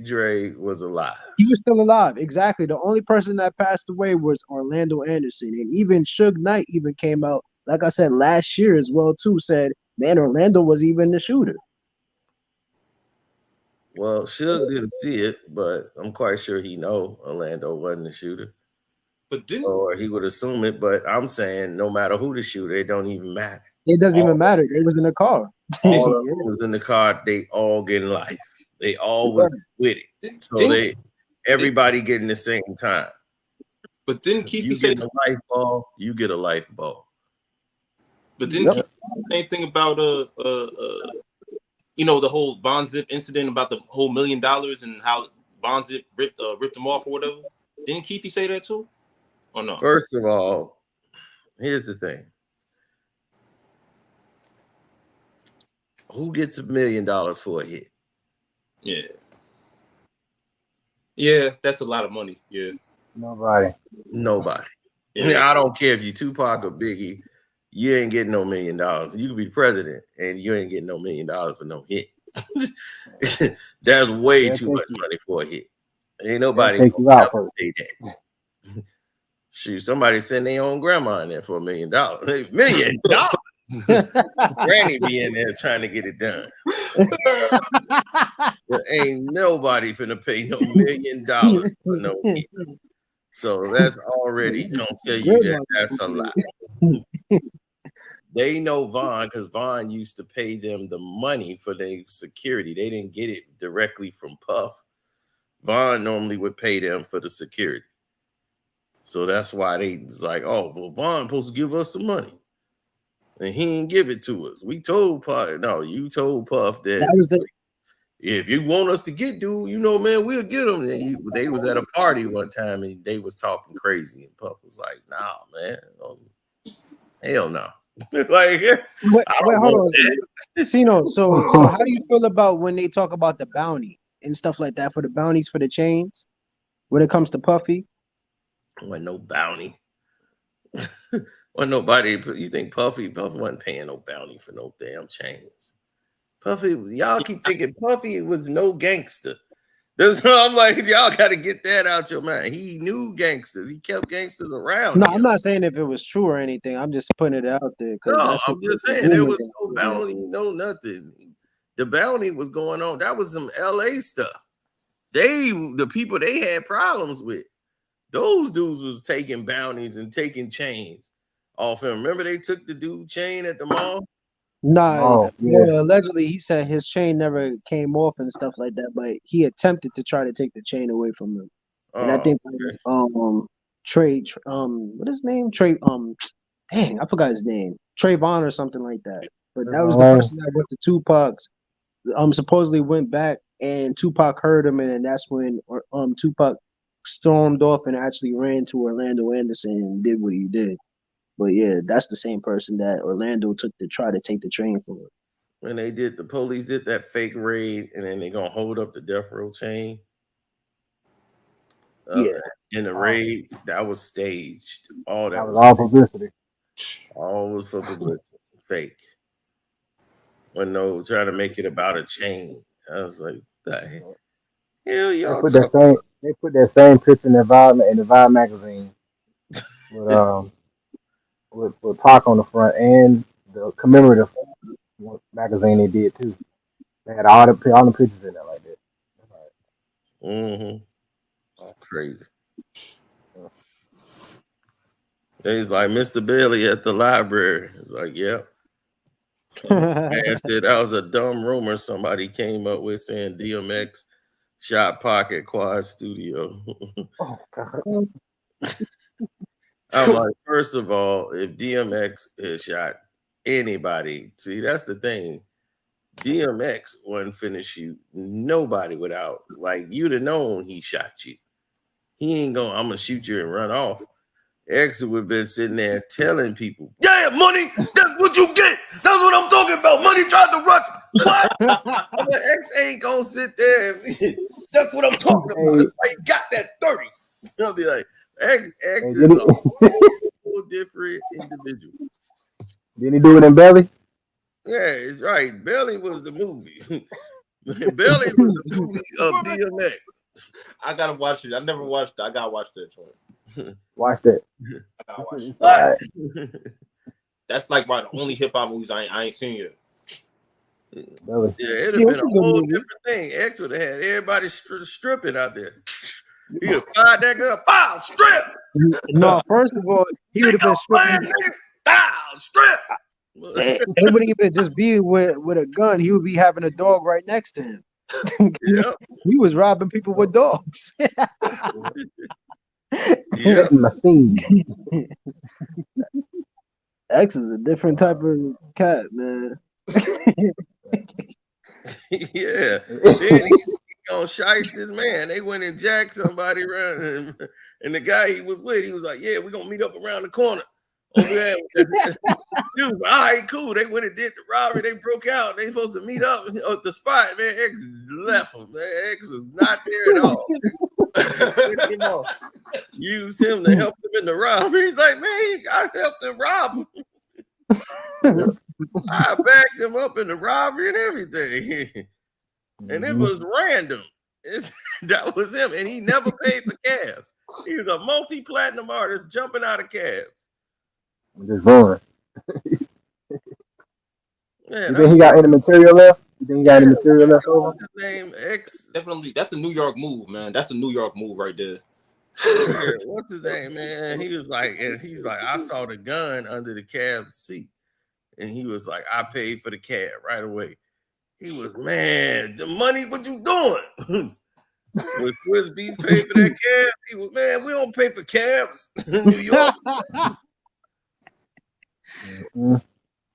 Dre was alive. He was still alive. Exactly. The only person that passed away was Orlando Anderson. And even Suge Knight even came out, like I said, last year as well, too, said, man, Orlando was even the shooter. Well, Suge didn't see it, but I'm quite sure he know Orlando wasn't the shooter. Or he would assume it, but I'm saying no matter who the shooter, it don't even matter. It doesn't even matter. It was in the car. All of them was in the car. They all getting life. They all was with it. So everybody getting the same time. But then Keefe you get a life ball, you get a life ball. But then the same thing about you know, the whole Von Zip incident about the whole $1 million and how Von Zip ripped them off or whatever. Didn't Keefe say that too? Or no? First of all, here's the thing. Who gets $1 million for a hit? Yeah, that's a lot of money. Yeah. Nobody. Yeah. I don't care if you Tupac or Biggie, you ain't getting no $1 million. You could be president and you ain't getting no $1 million for no hit. That's way too much money for a hit. Ain't nobody take you out first. Pay that. Shoot, somebody send their own grandma in there for $1 million. $1 million. Granny be in there trying to get it done. There ain't nobody finna pay no $1 million for no hit. So that's already gonna tell you that that's a lot. They know Von because Von used to pay them the money for their security. They didn't get it directly from Puff. Von normally would pay them for the security. So that's why they was like, oh, well, Von supposed to give us some money. And he didn't give it to us. We told Puff, no, you told Puff that if you want us to get dude, you know, man, we'll get them. They was at a party one time and they was talking crazy. And Puff was like, nah, man. Hell no. Like, wait, hold on. Cino, so how do you feel about when they talk about the bounty and stuff like that for the bounties for the chains when it comes to Puffy? Wasn't no bounty. Wasn't nobody. You think Puffy wasn't paying no bounty for no damn chains. Puffy, y'all keep thinking Puffy was no gangster. That's what I'm like, y'all got to get that out your mind. He knew gangsters. He kept gangsters around. No, him. I'm not saying if it was true or anything. I'm just putting it out there because No, that's what I'm just the saying there rumors was no are. bounty, no nothing. The bounty was going on. That was some LA stuff. The people they had problems with. Those dudes was taking bounties and taking chains off him. Remember they took the dude chain at the mall? Nah, Oh, yeah. well, allegedly he said his chain never came off and stuff like that, but he attempted to try to take the chain away from him. And I Oh, think that was, Trey, what is his name? Trey, dang, I forgot his name. Trayvon or something like that. But that was the person that went to Tupac's. Supposedly went back and Tupac heard him, and that's when Tupac stormed off and actually ran to Orlando Anderson and did what he did. But yeah, that's the same person that Orlando took to try to take the train from him. when the police did that fake raid, and then they gonna hold up the death row chain. Yeah. In the raid, that was staged. All that was all publicity. All was for publicity. Fake. When no trying to make it about a chain. I was like, the hell y'all They put that same picture in the Vibe magazine with Pac on the front and the commemorative magazine they did too. They had all the pictures in there like that. Crazy. He's like Mr. Bailey at the library. It's like, yep. Man said that was a dumb rumor somebody came up with saying DMX shot Pac at Quad Studio. I'm like, first of all, if DMX has shot anybody, see, that's the thing. DMX wasn't finna shoot nobody without, like, you'd have known he shot you. He ain't gonna, I'm gonna shoot you and run off. X would have been sitting there telling people, yeah, money, that's what you get. That's what I'm talking about. Money tried to rush. What? X ain't gonna sit there. That's what I'm talking about. That's why he got that 30. He'll be like, X is a whole different individual. Did he do it in Belly? Yeah, it's right. Belly was the movie. Belly was the movie of DMX. I gotta watch it. I never watched it. I gotta watch that. Watch that. I gotta watch it. Right. That's like one of the only hip hop movies I ain't seen yet. Belly. Yeah, it'd have been a whole different thing. X would have had everybody stripping out there. He would have fired that girl. Pow, strip. No, first of all, he would have been stripping. Pow, strip. It wouldn't even just be with a gun. He would be having a dog right next to him. Yep. He was robbing people with dogs. Yeah. X is a different type of cat, man. Yeah. Then he gonna shiest his man. They went and jacked somebody around, and the guy he was with, he was like, yeah, we're gonna meet up around the corner. Over there. He was like, all right, cool. They went and did the robbery. They broke out. They supposed to meet up at the spot. Man, X left him. Man, X was not there at all. Used him to help him in the robbery. He's like, man, I helped him rob him. I backed him up in the robbery and everything. And it was random. That was him. And he never paid for cabs. He was a multi-platinum artist jumping out of cabs. Just going. Yeah, you think he got any material left? You think he got any material left over? What's his name? X. Definitely, that's a New York move, man. That's a New York move right there. Yeah, what's his name, man? He was like, and he's like, I saw the gun under the cab seat, and he was like, I paid for the cab right away. He was, man, the money, what you doing? When Swiss Beats paid for that cab, he was, man, we don't pay for cabs in New York.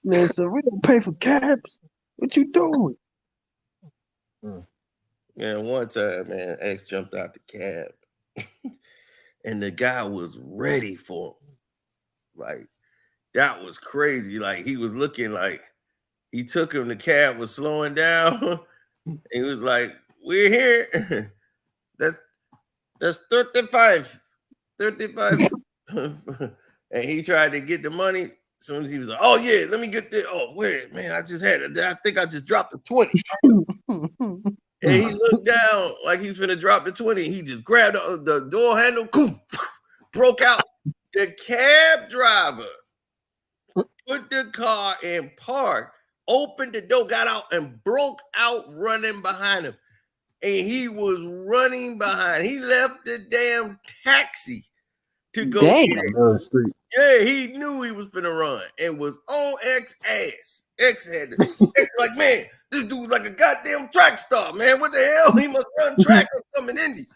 Man, so we don't pay for cabs. What you doing? Yeah, one time, man, X jumped out the cab, and the guy was ready for him. Like, that was crazy. Like, he was looking like he took him. The cab was slowing down. He was like, "We're here. That's 35." And he tried to get the money. As soon as he was like, "Oh yeah, let me get this." Oh wait, man, I think I just dropped a 20. And And he looked down like he was finna drop the 20. He just grabbed the door handle, broke out. The cab driver put the car in park, opened the door, got out, and broke out running behind him. And he was running behind. He left the damn taxi to go get it. Yeah, he knew he was finna run and was on X ass. X had to, X like, man, this dude's like a goddamn track star, man. What the hell? He must run track or something in Indy.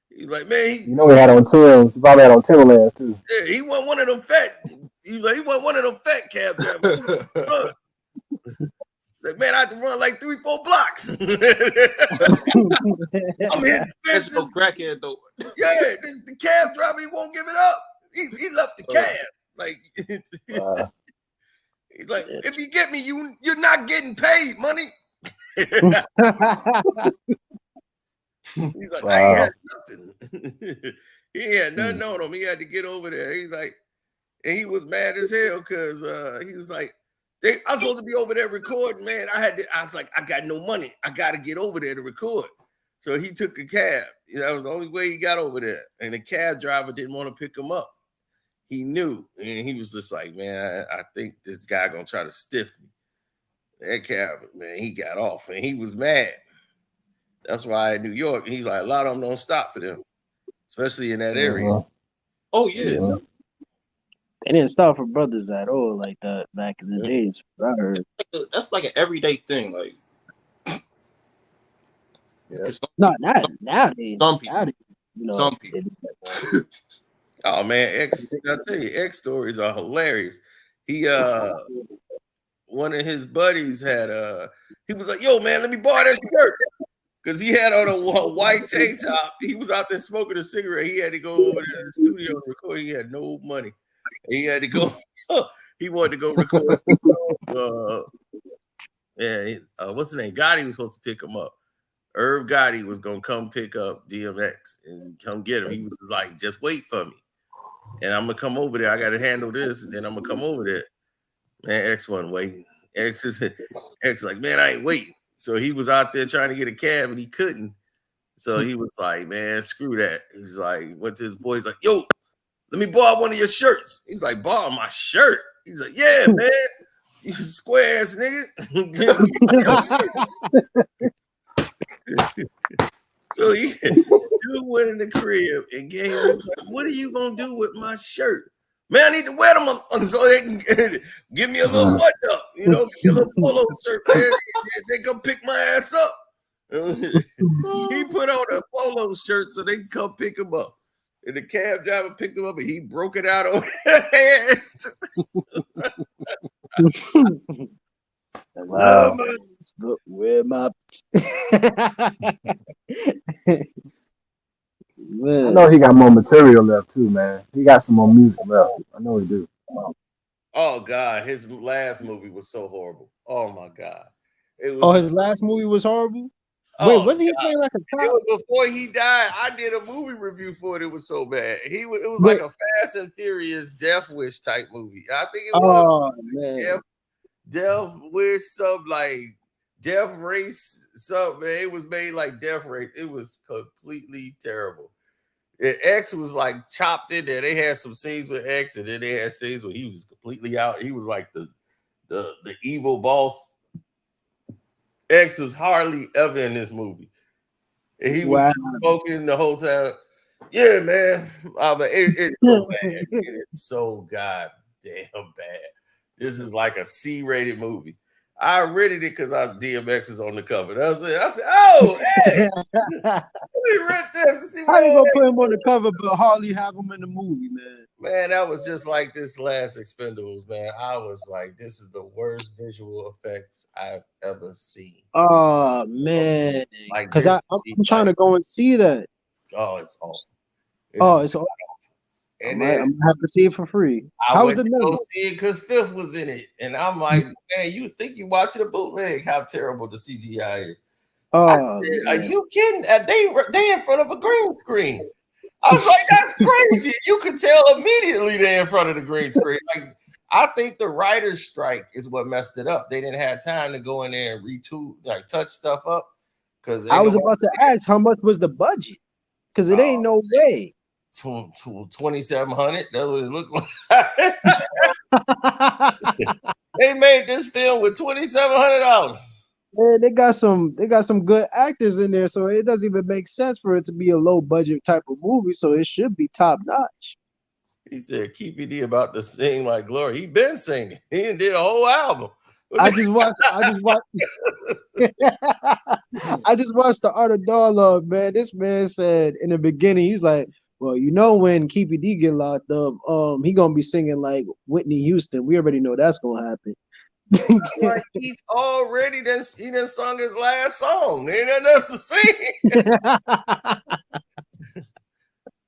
He's like, man, he had on Tim. He probably had on Timberlands too. Yeah, he wasn't one of them fat. He wasn't one of them fat cab drivers. Like, man, I have to run like 3-4 blocks. I'm hitting fences. No crackhead though. Yeah, the cab driver, he won't give it up. He left the cab. Like, he's like, if you get me, you're not getting paid money. He's like, I ain't had nothing. He had nothing on him. He had to get over there. He's like, and he was mad as hell because he was like, I was supposed to be over there recording, man. I was like, I got no money. I got to get over there to record. So he took a cab. That was the only way he got over there. And the cab driver didn't want to pick him up. He knew. And he was just like, man, I think this guy going to try to stiff me. That cab, man, he got off. And he was mad. That's why in New York, he's like, a lot of them don't stop for them. Especially in that area. Oh, yeah. They didn't stop for brothers at all like that back in the days. I heard. That's like an everyday thing. Like, not nowadays. Some people. Nowadays, some people. Oh man, I tell you, X stories are hilarious. He one of his buddies had he was like, yo man, let me borrow that shirt. Because he had on a white tank top. He was out there smoking a cigarette. He had to go over to the studio and record. He had no money. He had to go. He wanted to go record. What's his name? Gotti was supposed to pick him up. Irv Gotti was gonna come pick up DMX and come get him. He was like, "Just wait for me, and I'm gonna come over there. I gotta handle this, and then I'm gonna come over there." Man, X wasn't waiting. X like, man, I ain't waiting. So he was out there trying to get a cab and he couldn't. So he was like, man, screw that. He's like, went to his boy. He's like, yo, let me borrow one of your shirts. He's like, borrow my shirt. He's like, yeah, man. You square ass nigga. So he went in the crib and gave him, like, what are you going to do with my shirt? Man, I need to wear them so they can give me a little button up, give me a little polo shirt, man. They come pick my ass up. He put on a polo shirt so they can come pick him up. And the cab driver picked him up and he broke it out on his ass. Wow. Where my I know he got more material left too, man. He got some more music left. I know he do. Oh God, his last movie was so horrible. Oh my God, it was. His last movie was horrible. Wait, wasn't he playing like a cop? Before he died, I did a movie review for it. It was so bad. It was like a Fast and Furious Death Wish type movie. I think it was. Oh man, Death Wish, something like Death Race, something. Man, it was made like Death Race. It was completely terrible. And X was like chopped in there. They had some scenes with X, and then they had scenes where he was completely out. He was like the evil boss. X was hardly ever in this movie. And he was smoking the whole time. Yeah, man. It's so bad. It's so goddamn bad. This is like a C-rated movie. I rented it because DMX is on the cover. I said, oh, hey, let me rent this and see what I ain't gonna put him on the cover, but hardly have him in the movie, man. Man, that was just like this last Expendables, man. I was like, this is the worst visual effects I've ever seen. Oh man, like because I'm trying to go and see that. Oh, it's awful. It's awful. And I'm gonna have to see it for free. I went to go see it because Fifth was in it, and I'm like, man, you think you watching a bootleg? How terrible the CGI is! Oh, said, are you kidding? They in front of a green screen. I was like, that's crazy. You could tell immediately they're in front of the green screen. Like, I think the writer's strike is what messed it up. They didn't have time to go in there and retool, like touch stuff up. Because I was about to ask how much was the budget? Because it ain't no way. 2,700. That's what it looked like. They made this film with $2,700. Man, they got some good actors in there, so it doesn't even make sense for it to be a low budget type of movie. So it should be top notch. He said Keefe D about to sing like Glory. He been singing. He did a whole album. I just watched the Art of Dialogue, man. This man said in the beginning, he's like, well, you know, when Keefe D get locked up, he gonna be singing like Whitney Houston. We already know that's gonna happen. Like he's already done sung his last song. Ain't nothing else to sing.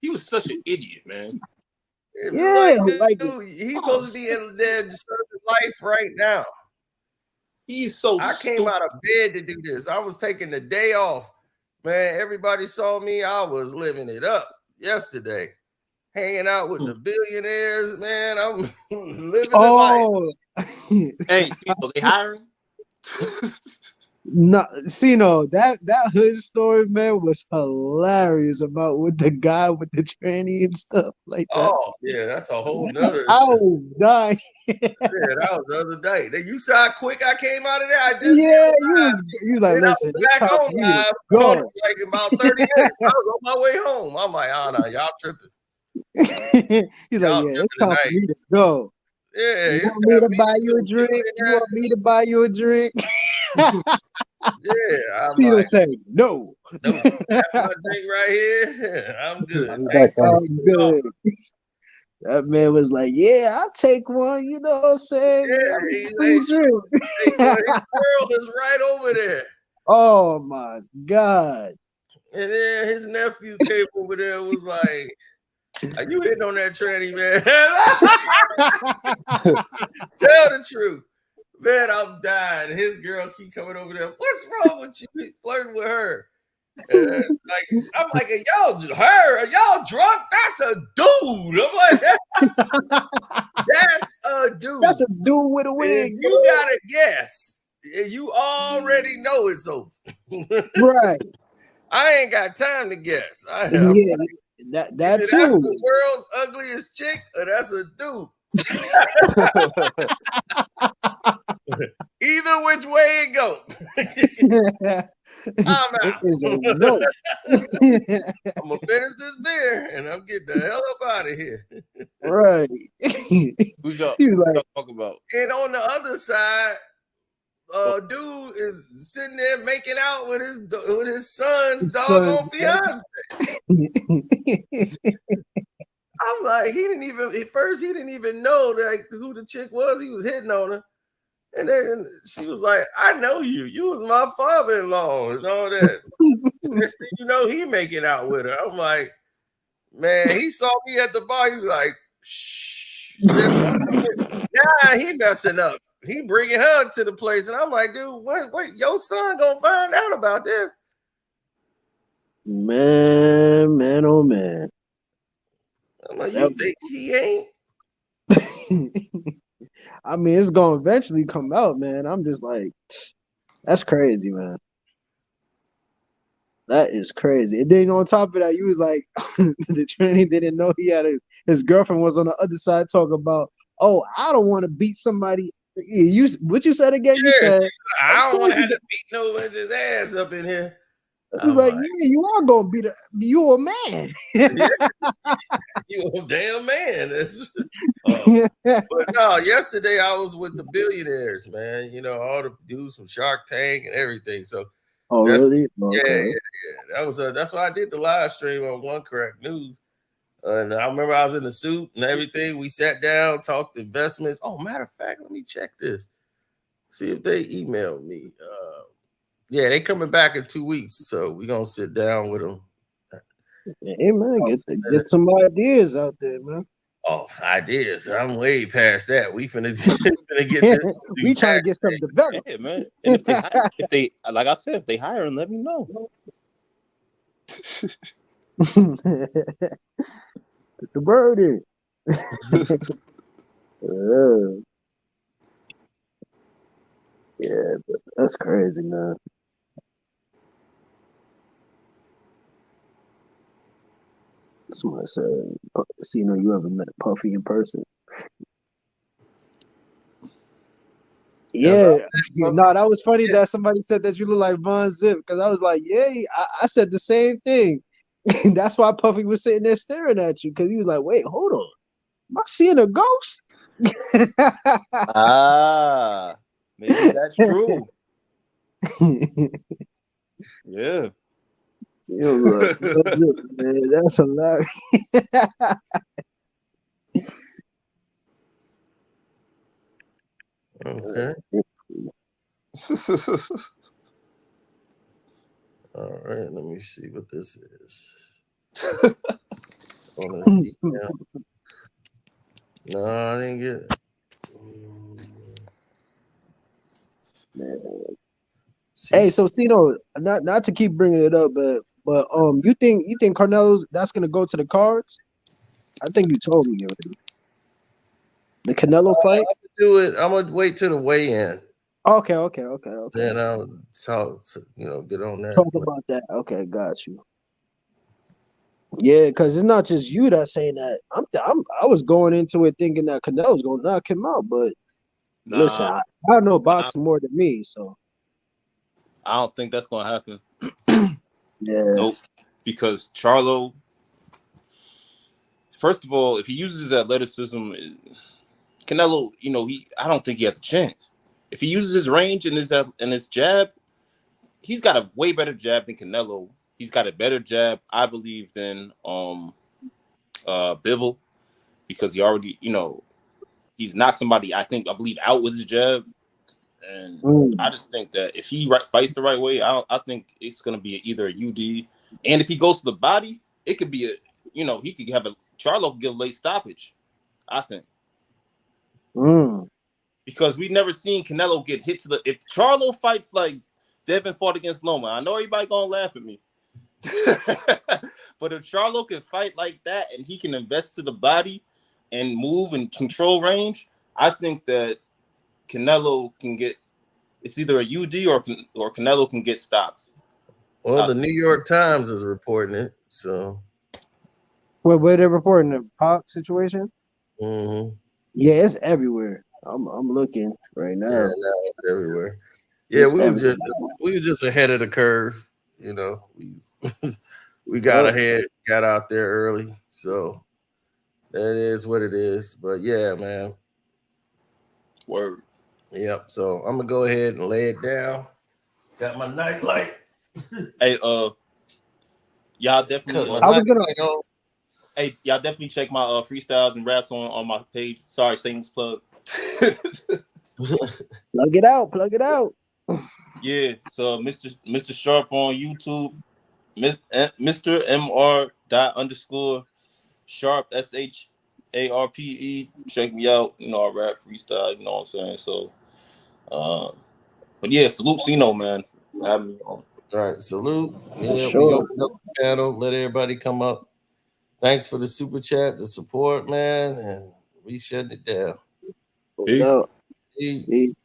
He was such an idiot, man. Yeah, like dude, he's supposed to be in there serving life right now. He's so I came out of bed to do this. I was taking the day off. Man, everybody saw me. I was living it up yesterday. Hanging out with the billionaires, man. I'm living the life. Hey, they hiring? No, that hood story, man, was hilarious about with the guy with the tranny and stuff like that. Oh, yeah, that's a whole nother. I was dying. Yeah, that was the other day. You saw how quick I came out of there. I just you like, listen, back home like about 30 minutes. I was on my way home. I'm like, oh no, y'all tripping. He's like, yeah, it's time for me to go. Yeah, you want me to buy you a drink? You want me to buy you a drink? Yeah, Cito said no. That's my drink right here. I'm good. I'm good. That man was like, yeah, I'll take one. You know what I'm saying? Yeah, his girl is right over there. Oh my God. And then his nephew came over there and was like, are you hitting on that tranny, man? Tell the truth. Man, I'm dying. His girl keep coming over there. What's wrong with you? Flirting with her. I'm like, are y'all drunk? That's a dude. I'm like, that's a dude. That's a dude with a wig. And you gotta guess. You already know it's over. Right. I ain't got time to guess. That that's the world's ugliest chick, or that's a dude. Either which way it go. I'm out. No. I'm gonna finish this beer and I'm getting the hell up out of here. Right. Who's y'all talk about? And on the other side, dude is sitting there making out with his son's doggone fiance. I'm like, he didn't even know like who the chick was. He was hitting on her. And then she was like, I know you. You was my father-in-law and all that. You know, he making out with her. I'm like, man, he saw me at the bar. He was like, shh. Nah, he messing up. He bringing her to the place. And I'm like, dude, wait, your son gonna find out about this. Man, oh man. I'm like, you think he ain't? I mean, it's gonna eventually come out, man. I'm just like, that's crazy, man. That is crazy. And then on top of that, you was like, the tranny didn't know he had his girlfriend was on the other side talking about, oh, I don't want to beat somebody. What you said again? You said, I don't want to have to beat no bitch's ass up in here. He was like, yeah, you are gonna be you a man. You a damn man. But no, yesterday I was with the billionaires, man. You know, all the dudes from Shark Tank and everything. So really? Okay. Yeah. That's why I did the live stream on One Correct News. And I remember I was in the suit and everything. We sat down, talked investments. Oh, matter of fact, let me check this. See if they emailed me. Yeah, they coming back in 2 weeks, so we're gonna sit down with them. Hey man, get some ideas out there, man. Oh, ideas! I'm way past that. We finna get this. We trying to get something developed, yeah, man. And if they like I said, if they hire him, let me know. Put the bird in. Yeah, but that's crazy, man. Somebody said, "Cino, you ever met Puffy in person?" Yeah, no, that was funny that somebody said that you look like Von Zip because I was like, yeah, I said the same thing. That's why Puffy was sitting there staring at you because he was like, wait, hold on, am I seeing a ghost? Maybe that's true. Yeah. Look, man, that's hilarious. Okay. All right. Let me see what this is. On this email. No, I didn't get it. Hey, so Cino, not to keep bringing it up, but you think Carnelo's that's gonna go to the cards? I think you told me already. The Canelo fight. I'm gonna do it. I'm gonna wait till the weigh-in. Okay. Then I'll talk. Get on that. Talk about that. Okay, got you. Yeah, because it's not just you that's saying that. I was going into it thinking that Canelo's gonna knock him out, but listen, I know boxing more than me, so I don't think that's gonna happen. yeah. Nope. Because Charlo, first of all, if he uses his athleticism, Canelo, I don't think he has a chance. If he uses his range and his jab, he's got a way better jab than Canelo. He's got a better jab, I believe, than Bivol, because he already, he's knocked somebody, I believe, out with his jab. And I just think that if he fights the right way, I think it's going to be either a UD. And if he goes to the body, it could be he could have Charlo could get a late stoppage, I think. Because we've never seen Canelo get hit to if Charlo fights like Devin fought against Loma, I know everybody going to laugh at me. But if Charlo can fight like that and he can invest to the body and move and control range, I think that Canelo can get, it's either a UD or Canelo can get stopped. Well, the New York Times is reporting it. So, where they're reporting the Pac situation? Mm-hmm. Yeah, it's everywhere. I'm looking right now. Yeah, now it's everywhere. Yeah, we was just ahead of the curve. We got ahead, got out there early. So that is what it is. But yeah, man. Word. Yep. So I'm gonna go ahead and lay it down. Got my night light. Hey, y'all definitely. Hey, y'all definitely check my freestyles and raps on my page. Sorry, shameless plug. Plug it out. Yeah, so Mr. Sharp on YouTube, Mr. MR._ Sharp SHARPE. Check me out. I rap freestyle. You know what I'm saying? So, but yeah, salute Cino, man. Having me on. All right, salute. Yeah, we opened up the panel. Let everybody come up. Thanks for the super chat, the support, man, and we shutting it down. Peace. Peace.